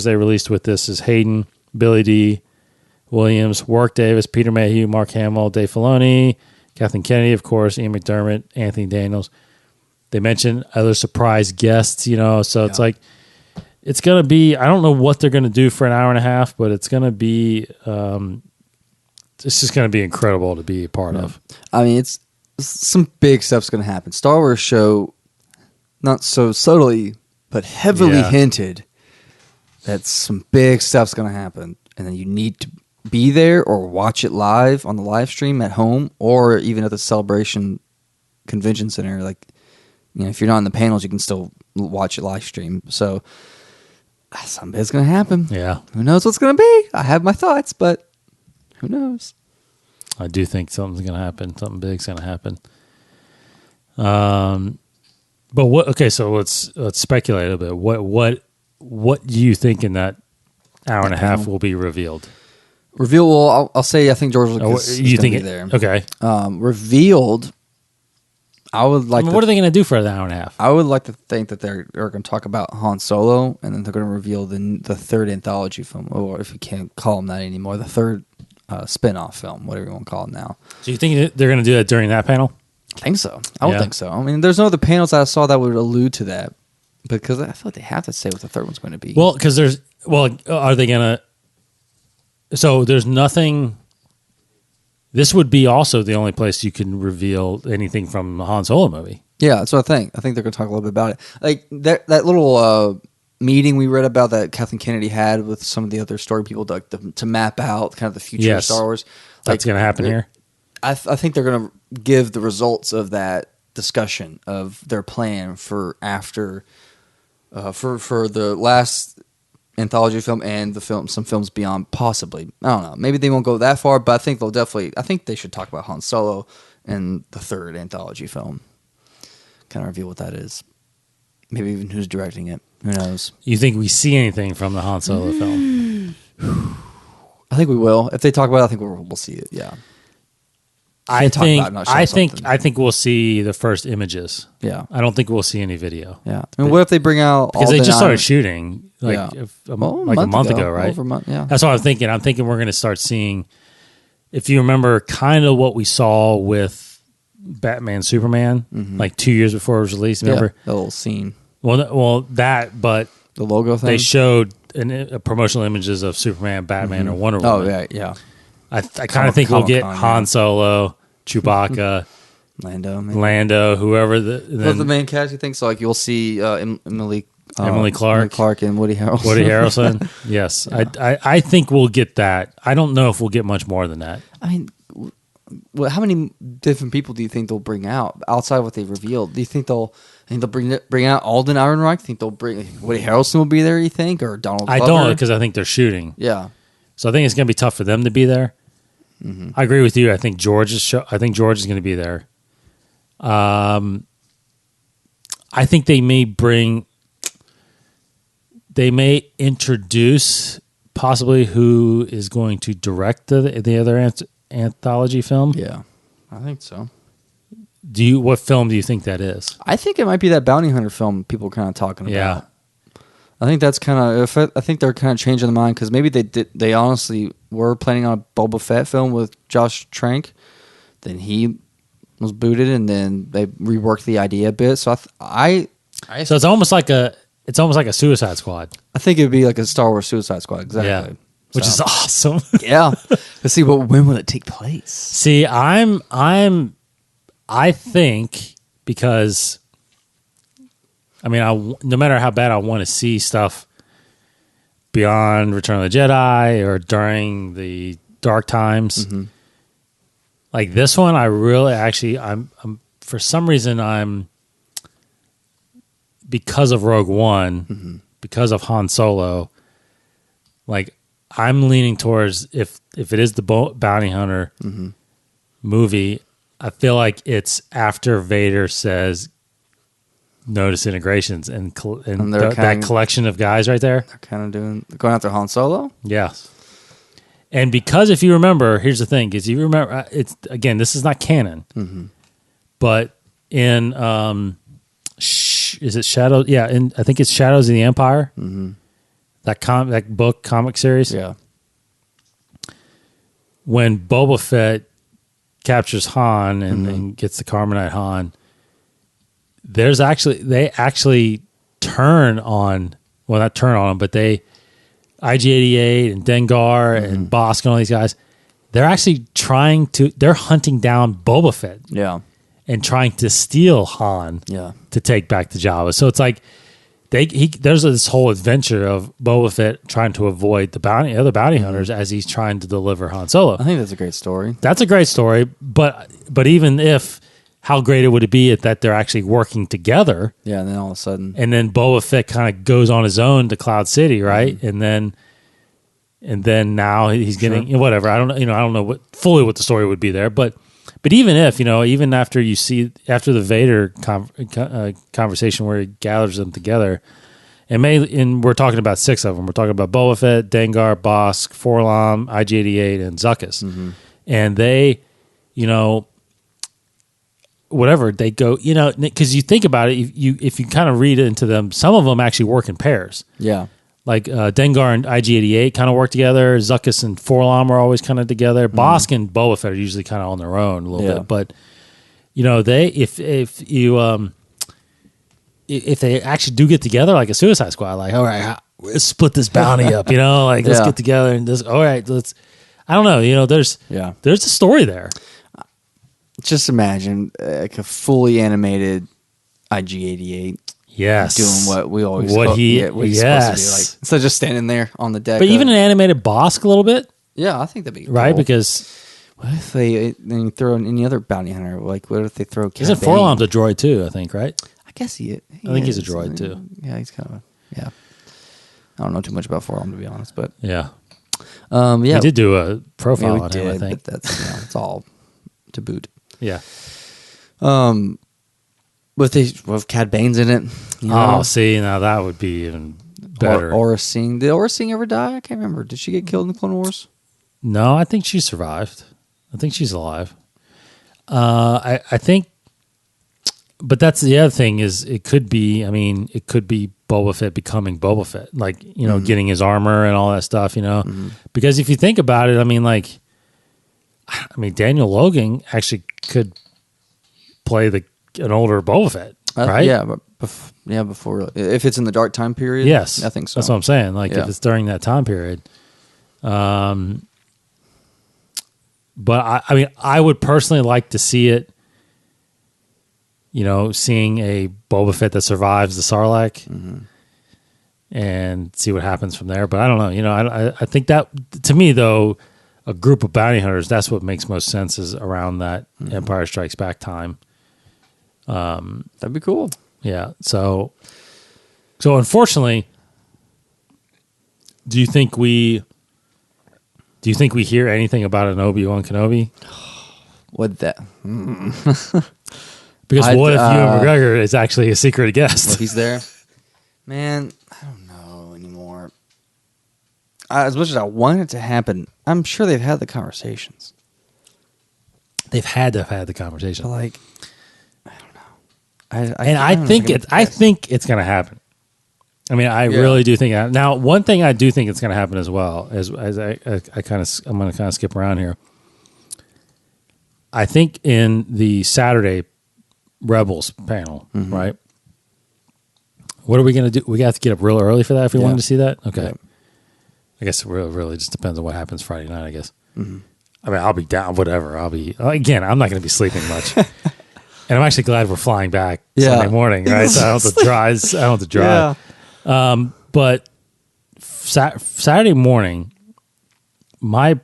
they released with this is Hayden, Billy D. Williams, Warwick Davis, Peter Mayhew, Mark Hamill, Dave Filoni, Kathleen Kennedy, of course, Ian McDermott, Anthony Daniels. They mentioned other surprise guests, so it's like, it's going to be, I don't know what they're going to do for an hour and a half, but it's going to be, it's just going to be incredible to be a part of.
I mean, it's some big stuff's going to happen. Star Wars show, not so subtly, but heavily hinted that some big stuff's going to happen. And then you need to be there or watch it live on the live stream at home or even at the Celebration Convention Center. Like, if you're not in the panels, you can still watch it live stream. So something's going to happen.
Yeah.
Who knows what's going to be? I have my thoughts, but who knows?
I do think something's going to happen. Something big's going to happen. But what? Okay, so let's speculate a bit. What do you think in that hour and a half will be revealed?
Well, I'll say I think George Lucas is going to be there.
Okay.
Revealed. I would like.
What are they going to do for an hour and a half?
I would like to think that they're going to talk about Han Solo, and then they're going to reveal the third anthology film, or if you can't call them that anymore, the third spin-off film, whatever you want to call it now.
Do you think they're going to do that during that panel?
I think so. I would think so. I mean, there's no other panels I saw that would allude to that, because I feel like they have to say what the third one's going to be.
Well, because are they going to? So there's nothing. This would be also the only place you can reveal anything from the Han Solo movie.
Yeah, that's what I think. I think they're going to talk a little bit about it. Like that little meeting we read about that Kathleen Kennedy had with some of the other story people to map out kind of the future of Star Wars.
That's going to happen here.
I think they're going to give the results of that discussion of their plan for after for the last anthology film and some films beyond, possibly. I don't know. Maybe they won't go that far, but I think they should talk about Han Solo and the third anthology film. kind of reveal what that is. Maybe even who's directing it. Who knows?
You think we see anything from the Han Solo film?
I think we will. If they talk about it, I think we'll see it. Yeah.
I
talk
think
about it, not show something.
I think we'll see the first images.
Yeah.
I don't think we'll see any video.
Yeah. I mean, what if they bring out
Because they just started shooting like
Yeah.
a month ago, right?
Over a month, yeah.
That's what I'm thinking. I'm thinking we're going to start seeing, if you remember, kind of what we saw with Batman Superman, like 2 years before it was released. Remember?
Yeah, the little scene.
Well, that, but
The logo thing?
they showed promotional images of Superman, Batman, or Wonder Woman.
Oh, yeah, yeah.
I kind of think we'll get
Comic-Con,
Han
yeah.
Solo, Chewbacca,
Lando. Maybe.
Lando, whoever.
What's the main cast, you think? So, like, you'll see Emily
Clark
and Woody Harrelson.
Woody Harrelson. Yes.
Yeah.
I think we'll get that. I don't know if we'll get much more than that.
I mean, how many different people do you think they'll bring out outside of what they revealed? Do you think they'll bring out Alden Ehrenreich? Think they'll bring Woody Harrelson will be there? You think, or Donald Glover?
I don't, because I think they're shooting.
Yeah.
So I think it's going to be tough for them to be there. I agree with you. I think George is going to be there. I think they may introduce possibly who is going to direct the other anthology film.
Yeah, I think so.
What film do you think that is?
I think it might be that bounty hunter film people are kind of talking about.
Yeah.
I think that's kind of. I think they're kind of changing their mind because maybe they honestly were planning on a Boba Fett film with Josh Trank. Then he was booted, and then they reworked the idea a bit. So
So it's almost like a Suicide Squad.
I think it would be like a Star Wars Suicide Squad, exactly.
Yeah, which is awesome.
Yeah. Let's see. When will it take place?
See, I think because, I mean, no matter how bad I want to see stuff beyond Return of the Jedi or during the Dark Times, like this one, I really actually, I'm for some reason, because of Rogue One, because of Han Solo, like I'm leaning towards if it is the bounty hunter movie, I feel like it's after Vader says no disintegrations and that collection of guys right there.
They're kind of going after Han Solo.
Yes. And because if you remember, here's the thing: is you remember, it's again, this is not canon, but in is it Shadow? Yeah, I think it's Shadows of the Empire. That comic series.
Yeah.
When Boba Fett captures Han and gets the Carbonite Han, they actually turn on. Well, not turn on, but they IG-88 and Dengar and Bosk and all these guys. They're actually they're hunting down Boba Fett.
Yeah.
And trying to steal Han to take back to Jabba. So it's like there's this whole adventure of Boba Fett trying to avoid the other bounty hunters as he's trying to deliver Han Solo.
I think that's a great story.
That's a great story, but even if, how great it would it be that they're actually working together?
Yeah, and then all of a sudden,
and then Boba Fett kind of goes on his own to Cloud City, right? And then now he's getting whatever. I don't know what the story would be there, but even if, even after the Vader conversation where he gathers them together, and we're talking about 6 of them. We're talking about Boba Fett, Dengar, Bosk, 4-LOM, IG-88, and Zuckuss. And they, whatever, they go, because you think about it, if you kind of read into them, some of them actually work in pairs. Yeah. Like Dengar and IG-88 kind of work together. Zuckuss and 4-LOM are always kind of together. Bosk and Boba Fett are usually kind of on their own a little bit. But they if they actually do get together like a Suicide Squad, like all right, let's split this bounty up. Let's get together and this. All right, let's. I don't know. There's a story there.
Just imagine like a fully animated IG-88.
Yes,
doing what we always
what he's
supposed to do, like instead of just standing there on the deck.
But even an animated Bosk a little bit.
Yeah, I think that'd be
right
cool.
Because
what if they then throw in any other bounty hunter? Like what if they throw?
Isn't 4-LOM's a droid too? I think right.
I guess I
think he's a droid too.
Yeah, he's kind of I don't know too much about 4-LOM to be honest, but
yeah.
We
did do a profile on him. I think
but that's it's all to boot.
Yeah.
With Cad Bane's in it. You know?
Oh, see, now that would be even better.
Aura Singh. Did Aura Singh ever die? I can't remember. Did she get killed in the Clone Wars?
No, I think she survived. I think she's alive. I think, but that's the other thing is it could be Boba Fett becoming Boba Fett, like, getting his armor and all that stuff, because if you think about it, Daniel Logan actually could play an older Boba Fett, right?
Yeah, but before, if it's in the dark time period,
yes,
I think so.
That's what I'm saying. Like if it's during that time period, but I would personally like to see it. Seeing a Boba Fett that survives the Sarlacc, and see what happens from there. But I don't know. I think that, to me, though, a group of bounty hunters, that's what makes most sense is around that Empire Strikes Back time.
That'd be cool.
Yeah. So unfortunately, do you think we hear anything about an Obi-Wan Kenobi?
What that?
Because what if Ewan McGregor is actually a secret guest?
If he's there, man, I don't know anymore. As much as I want it to happen, I'm sure they've had the conversations.
They've had to have had the conversation.
But I don't know.
I think it's going to happen. I really do think that. Now, one thing I do think it's going to happen as well, as I'm going to kind of skip around here. I think in the Saturday Rebels panel, right? What are we going to do? We have to get up real early for that if we wanted to see that? Okay. Yeah. I guess it really just depends on what happens Friday night, I guess. Mm-hmm. I'll be down, whatever. Again, I'm not going to be sleeping much. And I'm actually glad we're flying back Sunday morning, right? So I don't have to drive. Yeah. But Saturday morning, my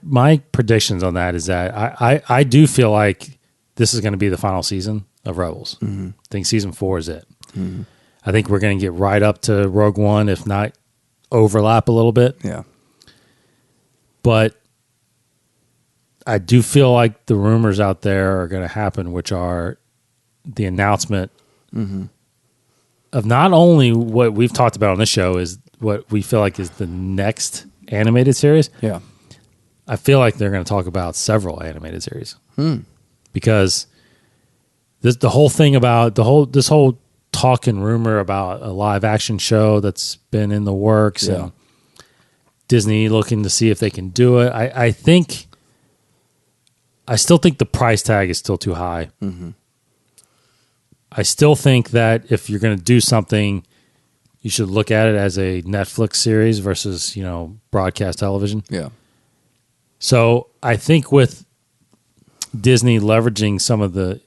predictions on that is that I do feel like this is going to be the final season of Rebels. Mm-hmm. I think season 4 is it. Mm-hmm. I think we're going to get right up to Rogue One, if not overlap a little bit.
Yeah.
But I do feel like the rumors out there are going to happen, which are the announcement of not only what we've talked about on this show is what we feel like is the next animated series.
Yeah.
I feel like they're going to talk about several animated series because the whole thing about this whole talk and rumor about a live action show that's been in the works and Disney looking to see if they can do it. I still think the price tag is still too high. Mm-hmm. I still think that if you're going to do something, you should look at it as a Netflix series versus, broadcast television.
Yeah.
So I think with Disney leveraging some of the,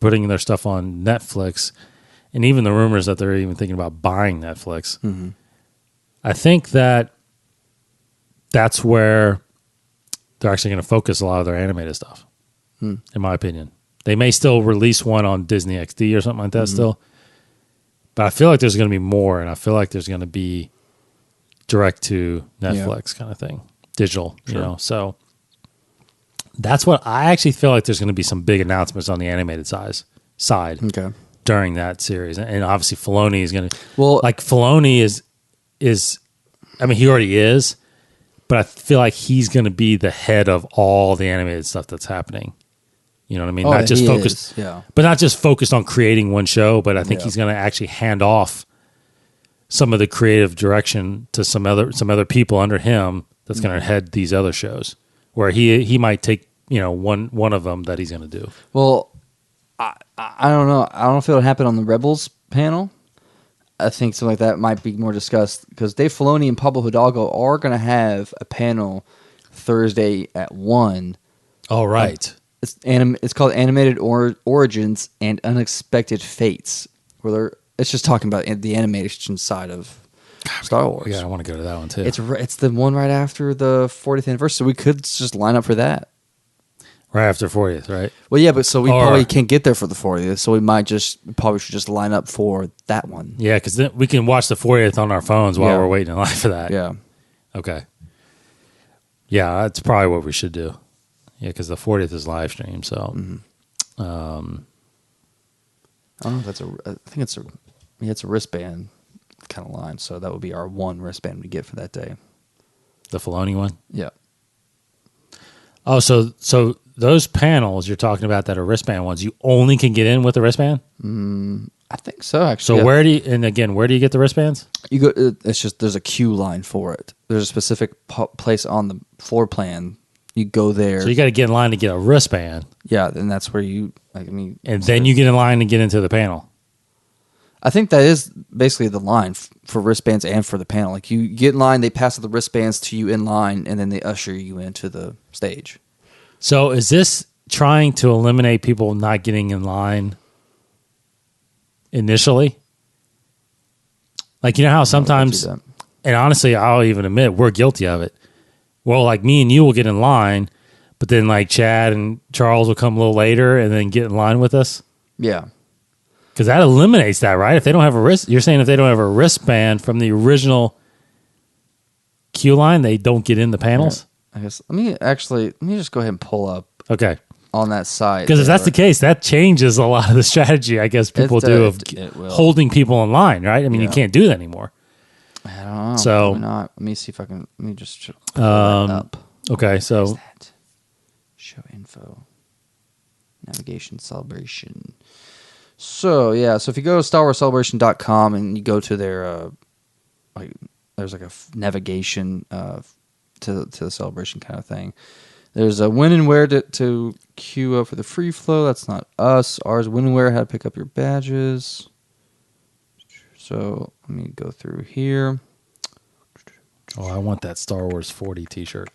putting their stuff on Netflix and even the rumors that they're even thinking about buying Netflix, I think that's where they're actually going to focus a lot of their animated stuff, in my opinion. They may still release one on Disney XD or something like that still. But I feel like there's going to be more, and I feel like there's going to be direct to Netflix kind of thing, digital, So that's what I actually feel like there's going to be some big announcements on the animated side during that series. And obviously Filoni is going to... Well, Filoni is he already is, but I feel like he's going to be the head of all the animated stuff that's happening. You know what I mean? Not just focused, but not just focused on creating one show. But I think he's going to actually hand off some of the creative direction to some other people under him. That's going to head these other shows, where he might take one of them that he's going to do.
Well, I don't know. I don't know if it'll happen on the Rebels panel. I think something like that might be more discussed because Dave Filoni and Pablo Hidalgo are going to have a panel Thursday at 1.
All right.
It's called Animated Origins and Unexpected Fates, where it's just talking about the animation side of Star Wars.
Yeah, I want to go to that one too.
It's the one right after the 40th anniversary, so we could just line up for that.
Right after 40th, right?
Well, yeah, but so we probably can't get there for the 40th, so we probably should just line up for that one.
Yeah, because then we can watch the 40th on our phones while we're waiting in line for that.
Yeah.
Okay. Yeah, that's probably what we should do. Yeah, because the 40th is live stream, so.
I don't know if that's I think it's a wristband kind of line. So that would be our one wristband we get for that day.
The Filoni one?
Yeah.
Oh, so those panels you're talking about that are wristband ones, you only can get in with the wristband?
I think so, actually.
So
yeah.
where do you get the wristbands?
You go? It's just there's a queue line for it. There's a specific place on the floor plan. You go there.
So you got to get in line to get a wristband.
Yeah, and that's where you.
And then you get in line to get into the panel.
I think that is basically the line for wristbands and for the panel. Like you get in line, they pass the wristbands to you in line, and then they usher you into the stage.
So is this trying to eliminate people not getting in line initially? Like, you know how sometimes, and honestly, I'll even admit we're guilty of it. Well, like me and you will get in line, but then like Chad and Charles will come a little later and then get in line with us.
Yeah.
Because that eliminates that, right? If they don't have a wrist, you're saying if they don't have a wristband from the original queue line, they don't get in the panels?
Yeah. I guess let me just go ahead and pull up
Okay.
on that site.
Because if that's the case, that changes a lot of the strategy, I guess, people do of holding people in line, right? I mean, you can't do that anymore.
I don't know.
So,
probably not. Let me see if I can. Let me just pull that up.
Okay, so
Where's that? Show info, navigation, celebration. So yeah, so if you go to StarWarsCelebration.com and you go to their there's like a navigation to the celebration kind of thing. There's a when and where to queue up for the free flow. That's not us. Ours when and where, how to pick up your badges. So let me go through here.
Oh, I want that Star Wars 40 T-shirt.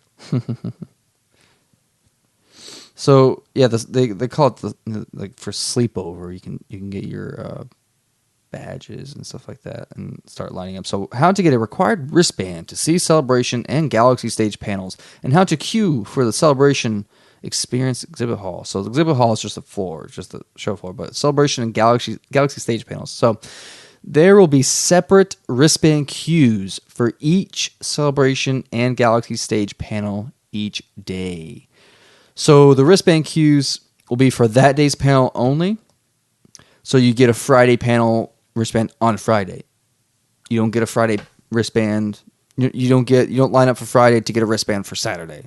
So yeah, they call it like for sleepover. You can get your badges and stuff like that and start lining up. So how to get a required wristband to see Celebration and Galaxy Stage panels, and how to queue for the Celebration Experience Exhibit Hall. So the Exhibit Hall is just a floor, just the show floor, but Celebration and Galaxy Stage panels. So there will be separate wristband queues for each Celebration and Galaxy Stage panel each day. So the wristband queues will be for that day's panel only. So you get a Friday panel wristband on Friday. You don't get a Friday wristband. You don't line up for Friday to get a wristband for Saturday.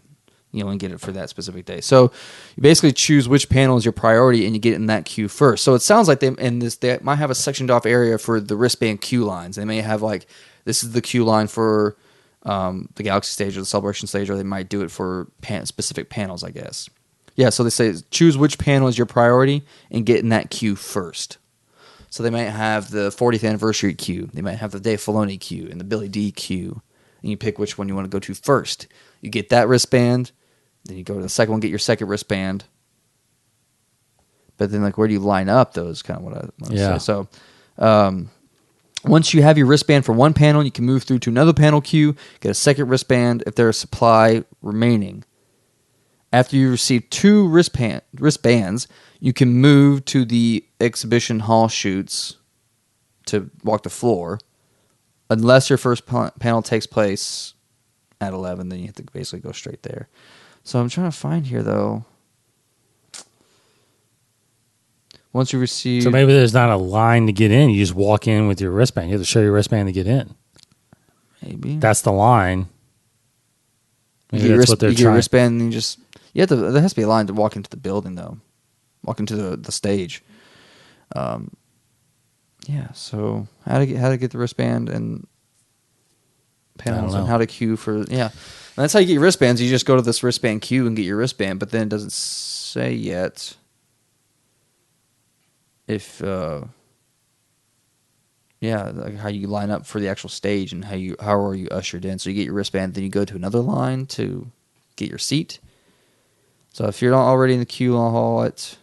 You only get it for that specific day. So you basically choose which panel is your priority, and you get in that queue first. So it sounds like they might have a sectioned off area for the wristband queue lines. They may have like, this is the queue line for the Galaxy stage or the Celebration stage, or they might do it for specific panels, I guess. Yeah, so they say choose which panel is your priority and get in that queue first. So they might have the 40th anniversary queue. They might have the Dave Filoni queue and the Billy D queue. And you pick which one you want to go to first. You get that wristband. Then you go to the second one, get your second wristband. But then, like, where do you line up those? Kind of what I want to say. So, once you have your wristband for one panel, you can move through to another panel queue, get a second wristband if there is supply remaining. After you receive two wristbands, you can move to the exhibition hall chutes to walk the floor. Unless your first panel takes place at 11, then you have to basically go straight there. So I'm trying to find here, though. Once you receive...
So maybe there's not a line to get in. You just walk in with your wristband. You have to show your wristband to get in.
Maybe.
That's the line. Maybe
that's
what they're
you get
trying.
a wristband and you just... there has to be a line to walk into the building, though. Walk into the stage. Yeah, so how to get the wristband and panels and how to queue for... Yeah, and that's how you get your wristbands. You just go to this wristband queue and get your wristband, but then it doesn't say yet if... like how you line up for the actual stage and how are you ushered in. So you get your wristband, then you go to another line to get your seat. So if you're not already in the queue hall at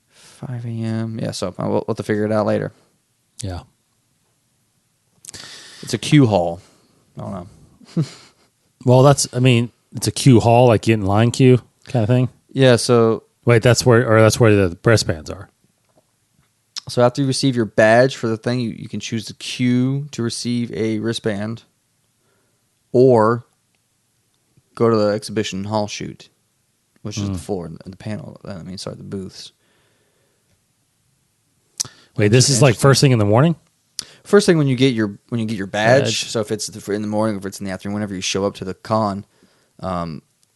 5 a.m., so we'll have to figure it out later.
Yeah.
It's a queue hall. I don't know.
Well, it's a queue hall, like getting line queue kind of thing.
Yeah, so...
Wait, that's where the wristbands are.
So after you receive your badge for the thing, you can choose the queue to receive a wristband or go to the exhibition hall chute, which is the floor and the panel. The booths.
Wait, this is like first thing in the morning?
First thing when you get your badge.
Badge.
So if it's in the morning, if it's in the afternoon, whenever you show up to the con,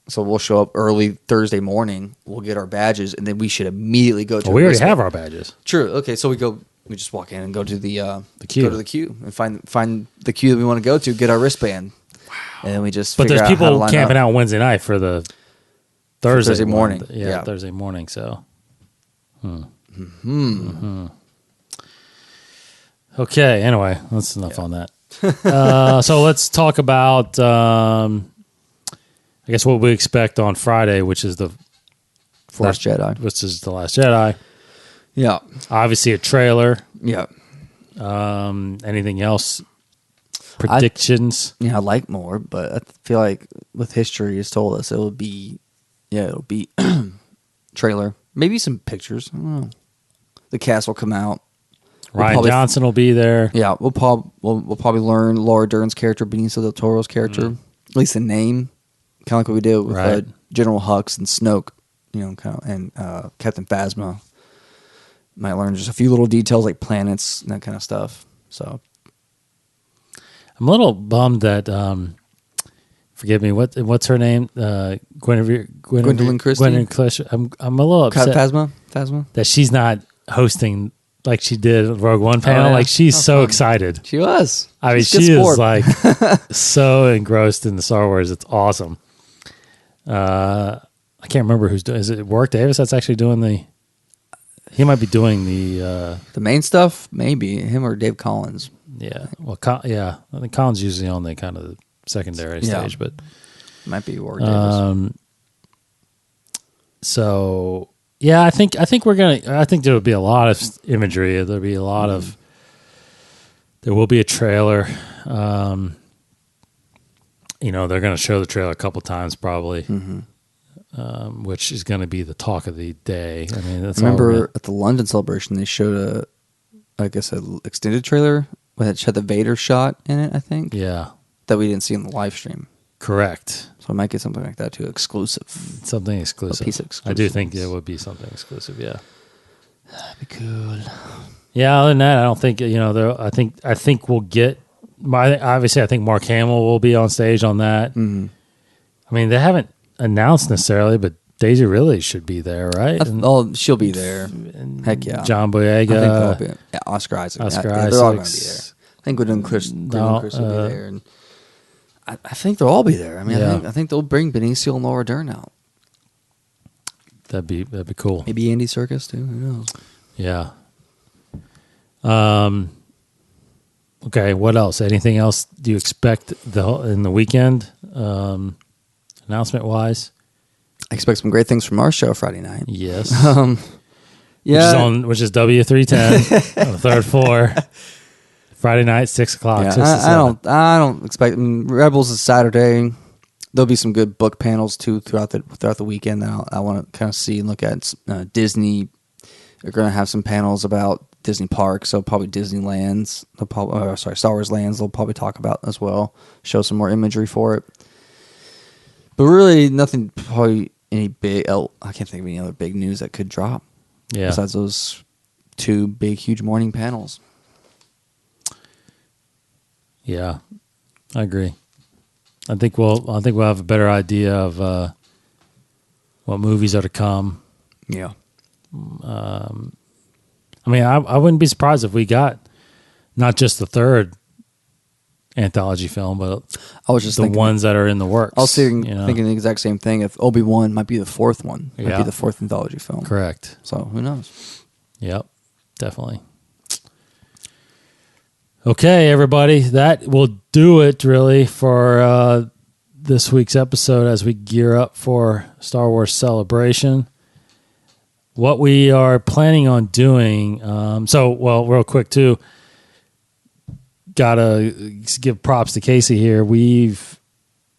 so we'll show up early Thursday morning. We'll get our badges, and then we should immediately go to.
Well, we
a
already
wristband.
have our badges.
True. Okay, so we just walk in and go to the
queue.
Go to the queue and find the queue that we want to go to. Get our wristband. Wow. And then we just.
But
figure
there's
out how to
people
line
camping
up.
out Wednesday night for the Thursday one.
morning.
Yeah, Thursday morning. So. Okay. Anyway, that's enough on that. So let's talk about. I guess what we expect on Friday, which is the
Last Jedi.
which is the Last Jedi.
Yeah.
Obviously, a trailer.
Yeah.
Anything else? Predictions?
I like more, but I feel like with history has told us it'll be trailer, maybe some pictures. I don't know. The cast will come out.
Ryan Johnson will be there.
Yeah, we'll probably learn Laura Dern's character, Benicio del Toro's character, at least the name, kind of like what we did with General Hux and Snoke, and Captain Phasma. Might learn just a few little details like planets and that kind of stuff. So
I'm a little bummed that forgive me, what's her name? Gwendolyn Christie. I'm a little upset
Phasma
that she's not hosting like she did Rogue One panel.
Oh, yeah.
Like she's so
fun.
excited.
She was.
I mean, she is like so engrossed in the Star Wars. It's awesome. I can't remember who's doing. Is it Warwick Davis that's actually doing the? He might be doing the
main stuff. Maybe him or Dave Collins.
Yeah. Well, I think Collins usually on the kind of secondary stage, but
might be Warwick Davis.
So yeah, I think there will be a lot of imagery. There'll be a lot of. There will be a trailer. They're going to show the trailer a couple times probably, which is going to be the talk of the day. I mean, that's.
I remember at the London celebration they showed a extended trailer that had the Vader shot in it. I think.
Yeah.
That we didn't see in the live stream.
Correct.
So I might get something like that too, exclusive.
Something exclusive.
A piece of exclusive.
I do think it would be something exclusive. Yeah.
That'd be cool.
Yeah. Other than that, I don't think I think we'll get. Obviously, I think Mark Hamill will be on stage on that.
Mm-hmm.
I mean, they haven't announced necessarily, but Daisy Ridley should be there, right?
She'll be there. Heck yeah.
John Boyega.
I think they'll be. Yeah, Oscar Isaac.
Oscar
They're all going to be
Isaacs.
there. I think Gwendolyn Christie will be there, and I think they'll all be there. I mean,
Yeah.
I think they'll bring Benicio and Laura Dern out.
That'd be cool.
Maybe Andy Serkis too. Who knows?
Yeah. Okay. What else? Anything else? Do you expect in the weekend, announcement wise?
I expect some great things from our show Friday night.
Yes.
Yeah,
which is W310 on the third floor. Friday night, 6 o'clock.
Yeah, I don't expect. I mean, Rebels is Saturday. There'll be some good book panels too throughout the weekend that I want to kind of see and look at. Disney are going to have some panels about Disney parks, so probably Disneyland's. Star Wars lands. They'll probably talk about as well. Show some more imagery for it. But really, nothing. Probably any big. I can't think of any other big news that could drop.
Yeah.
Besides those two big, huge morning panels.
Yeah, I agree. I think we'll have a better idea of what movies are to come.
Yeah.
I mean, I wouldn't be surprised if we got not just the third anthology film, but
I was just
the
thinking,
ones that are in the works.
I was thinking the exact same thing. If Obi-Wan might be the fourth one, might be the fourth anthology film.
Correct.
So who knows?
Yep, definitely. Okay, everybody, that will do it really for this week's episode as we gear up for Star Wars Celebration. What we are planning on doing, real quick too, gotta give props to Casey here. We've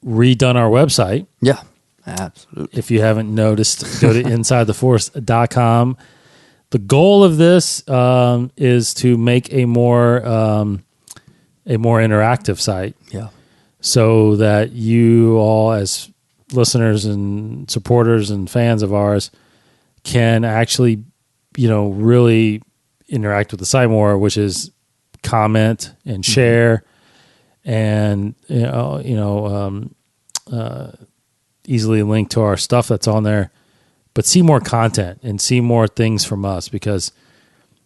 redone our website.
Yeah, absolutely.
If you haven't noticed, go to InsideTheForce.com. The goal of this is to make a more interactive site.
Yeah.
So that you all, as listeners and supporters and fans of ours, can actually, really interact with the site more, which is comment and share, and easily link to our stuff that's on there. But see more content and see more things from us, because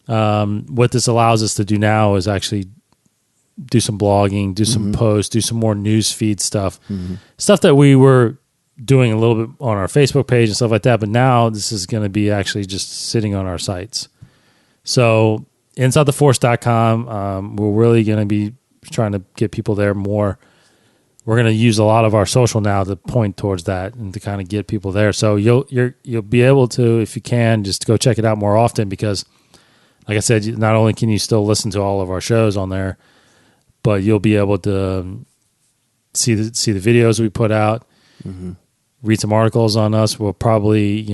what this allows us to do now is actually do some blogging, do some posts, do some more news feed stuff, stuff that we were doing a little bit on our Facebook page and stuff like that. But now this is going to be actually just sitting on our sites. So InsideTheForce.com, we're really going to be trying to get people there more. We're going to use a lot of our social now to point towards that and to kind of get people there. So you'll be able to, if you can, just go check it out more often, because like I said, not only can you still listen to all of our shows on there, but you'll be able to see the videos we put out, read some articles on us. We'll probably,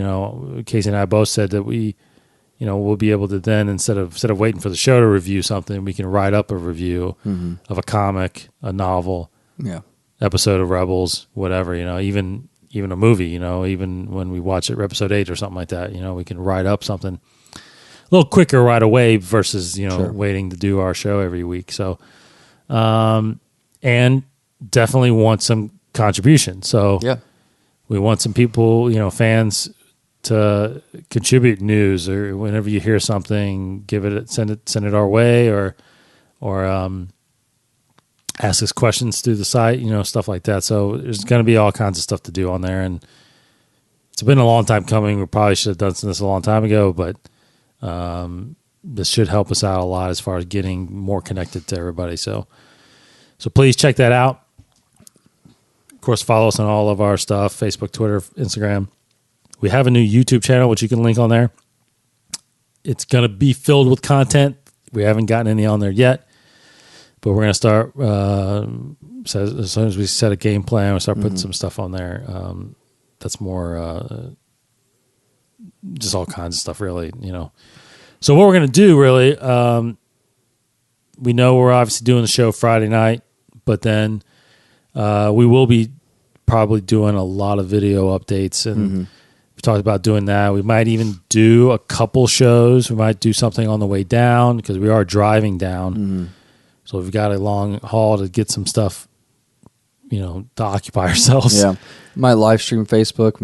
Casey and I both said that we'll be able to then, instead of waiting for the show to review something, we can write up a review of a comic, a novel, episode of Rebels, whatever, even a movie, even when we watch it, episode 8 or something like that, we can write up something a little quicker right away versus, waiting to do our show every week. So, and definitely want some contribution. So we want some people, fans, to contribute news, or whenever you hear something, send it our way, or ask us questions through the site, stuff like that. So there's going to be all kinds of stuff to do on there, and it's been a long time coming. We probably should have done this a long time ago, but this should help us out a lot as far as getting more connected to everybody. So please check that out. Of course, follow us on all of our stuff: Facebook, Twitter, Instagram. We have a new YouTube channel, which you can link on there. It's going to be filled with content. We haven't gotten any on there yet, but we're going to start, as soon as we set a game plan, we'll start putting some stuff on there. That's more just all kinds of stuff, really, So what we're going to do, really, we know we're obviously doing the show Friday night, but then we will be probably doing a lot of video updates, and we talked about doing that. We might even do a couple shows. We might do something on the way down, because we are driving down. So we've got a long haul to get some stuff, to occupy ourselves.
Yeah. Might live stream Facebook.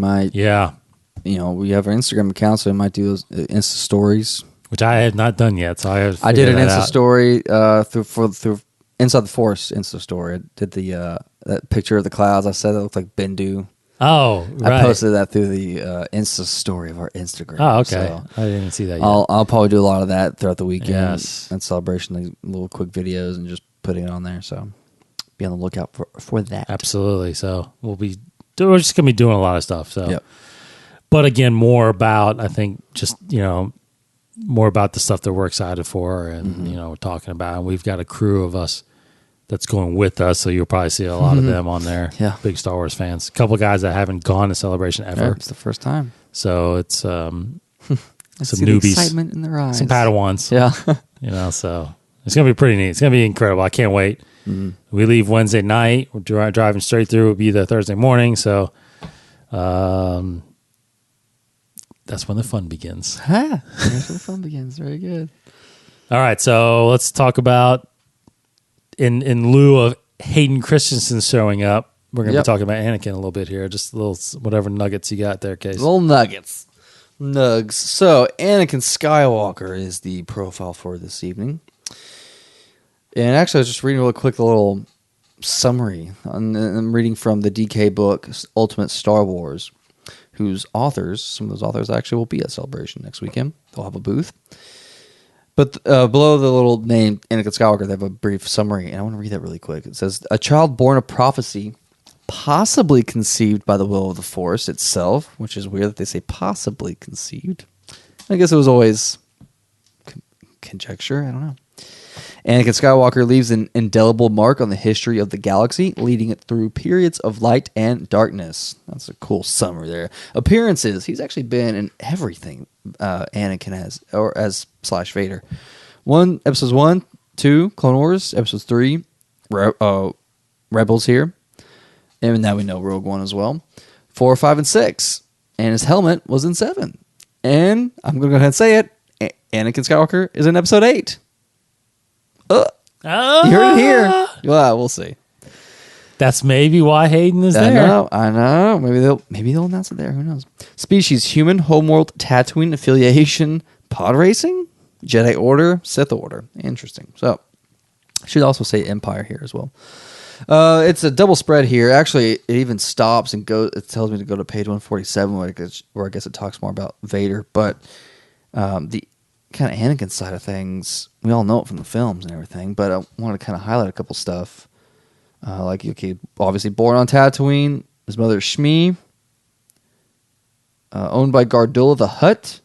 We have our Instagram account, so we might do those Insta stories,
which I had not done yet. So
I did an Insta story through Inside the Force Insta story. I did that picture of the clouds. I said it looked like Bendu.
Oh, right.
I posted that through the Insta story of our Instagram.
Oh, okay.
So
I didn't see that yet.
I'll probably do a lot of that throughout the weekend.
Yes.
And celebration, like little quick videos, and just putting it on there. So be on the lookout for that.
Absolutely. So we're just going to be doing a lot of stuff. So, but again, more about, I think, just, more about the stuff that we're excited for, and, we're talking about. And we've got a crew of us that's going with us, so you'll probably see a lot of them on there.
Yeah.
Big Star Wars fans. A couple of guys that haven't gone to Celebration ever.
Yeah, it's the first time.
So it's some
see
newbies.
The excitement in their eyes.
Some Padawans.
Yeah.
So it's going to be pretty neat. It's going to be incredible. I can't wait. We leave Wednesday night. We're driving straight through. We'll be there Thursday morning. So that's when the fun begins.
That's when the fun begins. Very good.
All right. So let's talk about, in lieu of Hayden Christensen showing up, we're going to be talking about Anakin a little bit here. Just a little, whatever nuggets you got there, Case.
Little nuggets. Nugs. So, Anakin Skywalker is the profile for this evening. And actually, I was just reading real quick a little summary. I'm reading from the DK book, Ultimate Star Wars, whose authors, some of those authors actually will be at Celebration next weekend. They'll have a booth. But below the little name, Anakin Skywalker, they have a brief summary, and I want to read that really quick. It says, a child born of prophecy, possibly conceived by the will of the Force itself, which is weird that they say possibly conceived. I guess it was always conjecture. I don't know. Anakin Skywalker leaves an indelible mark on the history of the galaxy, leading it through periods of light and darkness. That's a cool summary there. Appearances. He's actually been in everything Anakin has, or as / Vader. Episodes 1, 2, Clone Wars. Episodes 3, Rebels here. And now we know Rogue One as well. 4, 5, and 6. And his helmet was in 7. And I'm going to go ahead and say it. Anakin Skywalker is in episode 8. You
Oh,
heard it here. Well, we'll see.
That's maybe why Hayden is there.
I know. Maybe they'll announce it there. Who knows? Species: human, homeworld, Tatooine, affiliation, pod racing, Jedi Order, Sith Order. Interesting. So, I should also say Empire here as well. It's a double spread here. Actually, it even stops and goes. It tells me to go to page 147, where I guess it talks more about Vader. But the kind of Anakin side of things, we all know it from the films and everything. But I want to kind of highlight a couple stuff. Obviously born on Tatooine. His mother is Shmi. Owned by Gardulla the Hutt.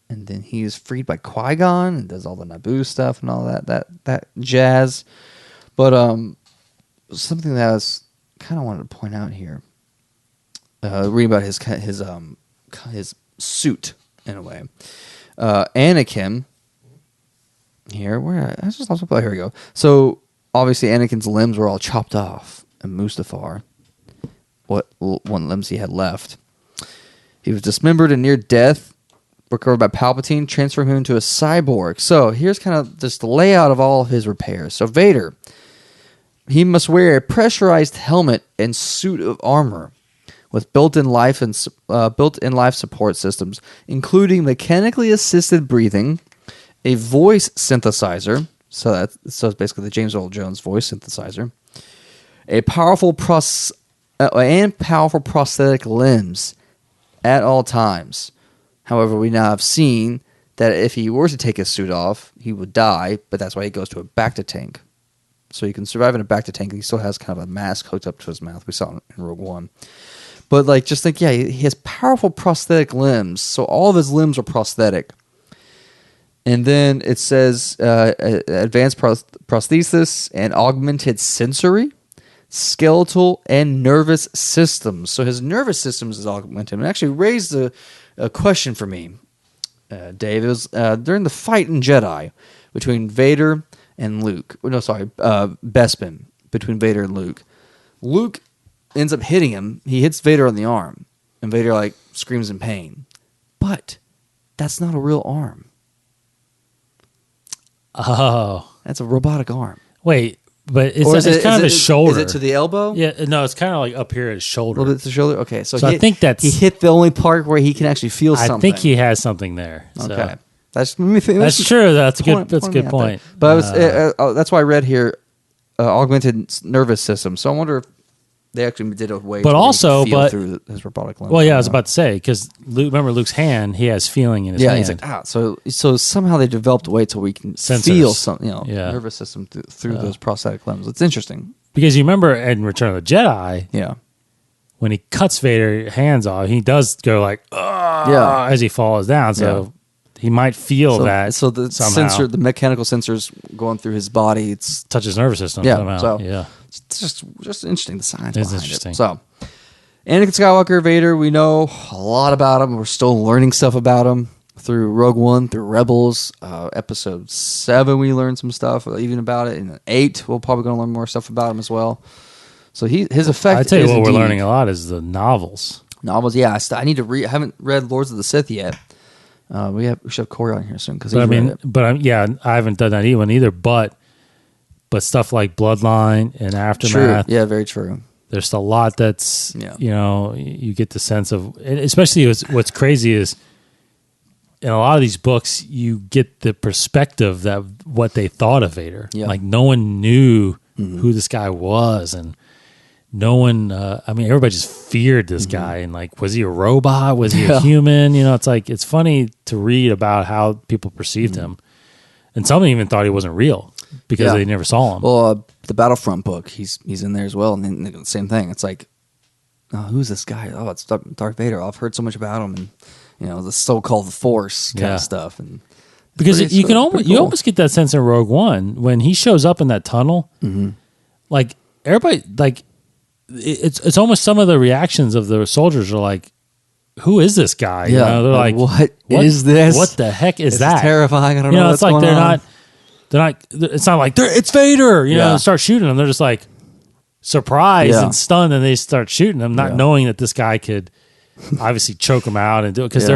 And then he is freed by Qui-Gon and does all the Naboo stuff and all that jazz. But something that I was kind of wanted to point out here, reading about his suit in a way. Anakin here, here we go. So obviously Anakin's limbs were all chopped off, and Mustafar, what one limbs he had left, he was dismembered and near death. Recovered by Palpatine, transformed him into a cyborg. So here's kind of just the layout of all of his repairs. So Vader, he must wear a pressurized helmet and suit of armor with built-in life support systems, including mechanically assisted breathing, a voice synthesizer. So it's basically the James Earl Jones voice synthesizer, powerful prosthetic limbs at all times. However, we now have seen that if he were to take his suit off, he would die, but that's why he goes to a Bacta tank. So he can survive in a Bacta tank, and he still has kind of a mask hooked up to his mouth. We saw it in Rogue One. But just think, he has powerful prosthetic limbs, so all of his limbs are prosthetic. And then it says advanced prosthesis and augmented sensory, skeletal, and nervous systems. So his nervous systems is augmented. And actually raised a question for me, Dave. It was during the fight in Jedi between Vader and Luke. Bespin between Vader and Luke. Luke ends up hitting him. He hits Vader on the arm, and Vader screams in pain. But that's not a real arm.
Oh,
that's a robotic arm.
Wait, but it's kind of his shoulder.
Is it to the elbow?
Yeah, no, it's kind of up here at his shoulder.
A little bit to the shoulder. Okay, so
I think
he hit the only part where he can actually feel something.
I think he has something there. So.
Okay,
that's true. That's a good point.
But that's why I read here augmented nervous system. So I wonder if they actually did a way. But also, through his robotic limbs.
Well, yeah, I was about to say because remember Luke's hand, he has feeling in his hand.
Yeah, he's like So somehow they developed a way so we can feel something, nervous system through those prosthetic limbs. It's interesting
because you remember in Return of the Jedi, when he cuts Vader's hands off, he does go as he falls down. So he might feel that. So the
somehow. The mechanical sensors going through his body, it's
touches his nervous system.
Yeah,
somehow.
It's just interesting, the science
behind
it. So, Anakin Skywalker, Vader, we know a lot about him. We're still learning stuff about him through Rogue One, through Rebels. Episode 7, we learned some stuff even about it. In 8, we're probably going to learn more stuff about him as well. So his effect.
I tell you what, we're learning a lot is the novels.
Yeah. I need to read. I haven't read Lords of the Sith yet. We should have Corey on here soon because I haven't done that either. But stuff like Bloodline and Aftermath. True. Yeah, very true.
There's a lot that's, you get the sense of, especially what's crazy is in a lot of these books, you get the perspective that what they thought of Vader. Yeah. Like no one knew who this guy was, and no one, everybody just feared this guy. And was he a robot? Was he a human? It's funny to read about how people perceived him. And some even thought he wasn't real because they never saw him.
Well, the Battlefront book, he's in there as well. And then the same thing. It's who's this guy? Oh, it's Darth Vader. I've heard so much about him, and the so-called Force kind of stuff. And
because you almost get that sense in Rogue One when he shows up in that tunnel. Mm-hmm. Everybody, it's almost some of the reactions of the soldiers are like, who is this guy?
Yeah,
they're like,
what is this?
What the heck is that?
Is terrifying. I don't know.
It's like they're not. It's not like it's Vader. And start shooting them. They're just like surprised and stunned, and they start shooting them, not knowing that this guy could obviously choke them out and do it because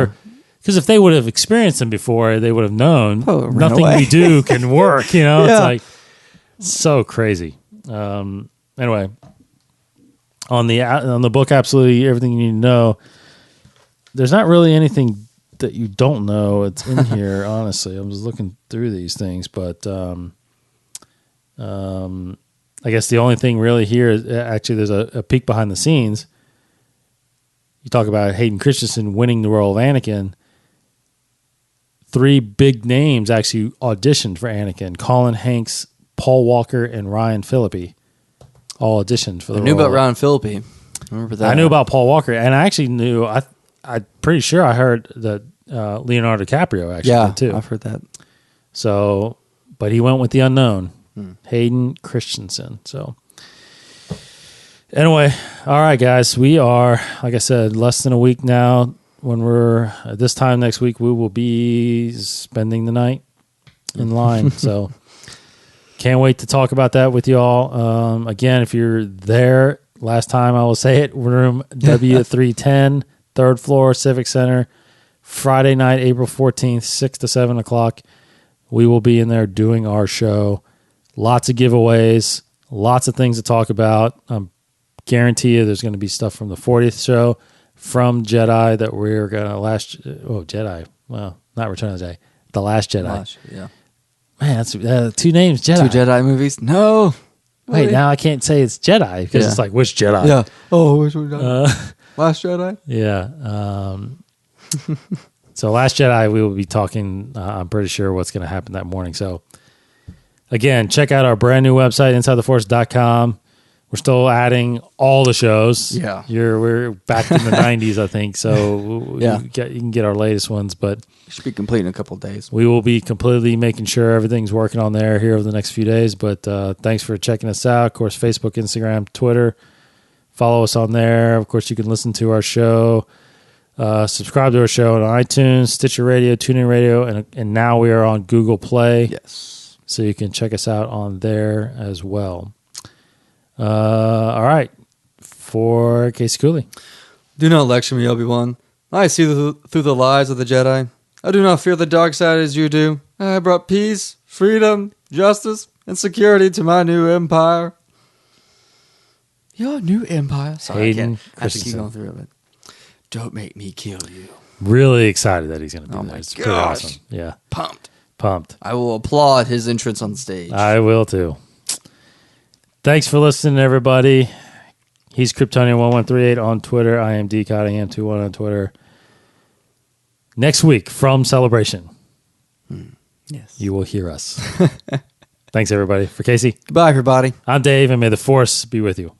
Because if they would have experienced them before, they would have known
run
nothing
away.
we do can work. You know,
Yeah.
it's like so crazy. Anyway, on the book, absolutely everything you need to know. There's not really anything that you don't know. It's in here, honestly. I was looking through these things, but I guess the only thing really here is actually there's a peek behind the scenes. You talk about Hayden Christensen winning the role of Anakin. 3 big names actually auditioned for Anakin: Colin Hanks, Paul Walker, and Ryan Phillippe. All auditioned for the
I
role.
knew about Ryan Phillippe. I remember that.
I knew about Paul Walker, and I actually knew. I'm pretty sure I heard that Leonardo DiCaprio actually
Yeah,
did too.
I've heard that.
So, but he went with the unknown, Hayden Christensen. So, anyway, all right, guys, we are, like I said, less than a week now. When we're at this time next week, we will be spending the night in line. So, can't wait to talk about that with y'all. Again, if you're there, last time I will say it, room W310, 3rd floor, Civic Center, Friday night, April 14th, 6 to 7 o'clock. We will be in there doing our show. Lots of giveaways, lots of things to talk about. Guarantee you there's going to be stuff from the 40th show, from Jedi that we're going to Jedi. Well, not Return of the Jedi. The Last Jedi.
Gosh, yeah.
Man, that's 2 names, Jedi.
2 Jedi movies? No.
Wait, now I can't say it's Jedi because it's like, which Jedi?
Yeah. Oh, which one? Last Jedi?
Yeah. So Last Jedi, we will be talking, I'm pretty sure, what's going to happen that morning. So, again, check out our brand new website, InsideTheForce.com. We're still adding all the shows.
Yeah.
We're back in the 90s, I think. So
Yeah.
you can get our latest ones. But
It should be complete in a couple of days.
we will be completely making sure everything's working on there here over the next few days. But thanks for checking us out. Of course, Facebook, Instagram, Twitter. Follow us on there. Of course, you can listen to our show. Subscribe to our show on iTunes, Stitcher Radio, TuneIn Radio, and now we are on Google Play.
Yes.
So you can check us out on there as well. All right. For Casey Cooley.
Do not lecture me, Obi-Wan. I see through the lies of the Jedi. I do not fear the dark side as you do. I brought peace, freedom, justice, and security to my new empire. Your new empire? Sorry,
Hayden
I can't. I have to keep
Christensen.
going through it. Don't make me kill you.
Really excited that he's going to be
Oh
there.
my
It's pretty
gosh.
awesome. Yeah.
Pumped. I will applaud his entrance on stage.
I will too. Thanks for listening, everybody. He's Kryptonian1138 on Twitter. I am DCottingham21 on Twitter. Next week from Celebration,
Yes.
you will hear us. Thanks, everybody. For Casey,
Goodbye, everybody.
I'm Dave, and may the Force be with you.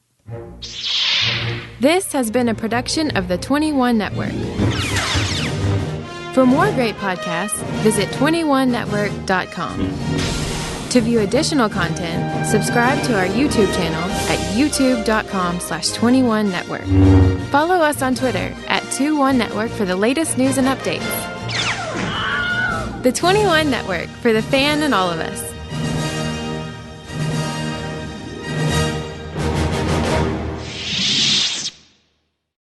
This has been a production of the 21 Network. For more great podcasts, visit 21network.com. To view additional content, subscribe to our YouTube channel at youtube.com/21network. Follow us on Twitter at 21network for the latest news and updates. The 21 Network, for the fan and all of us.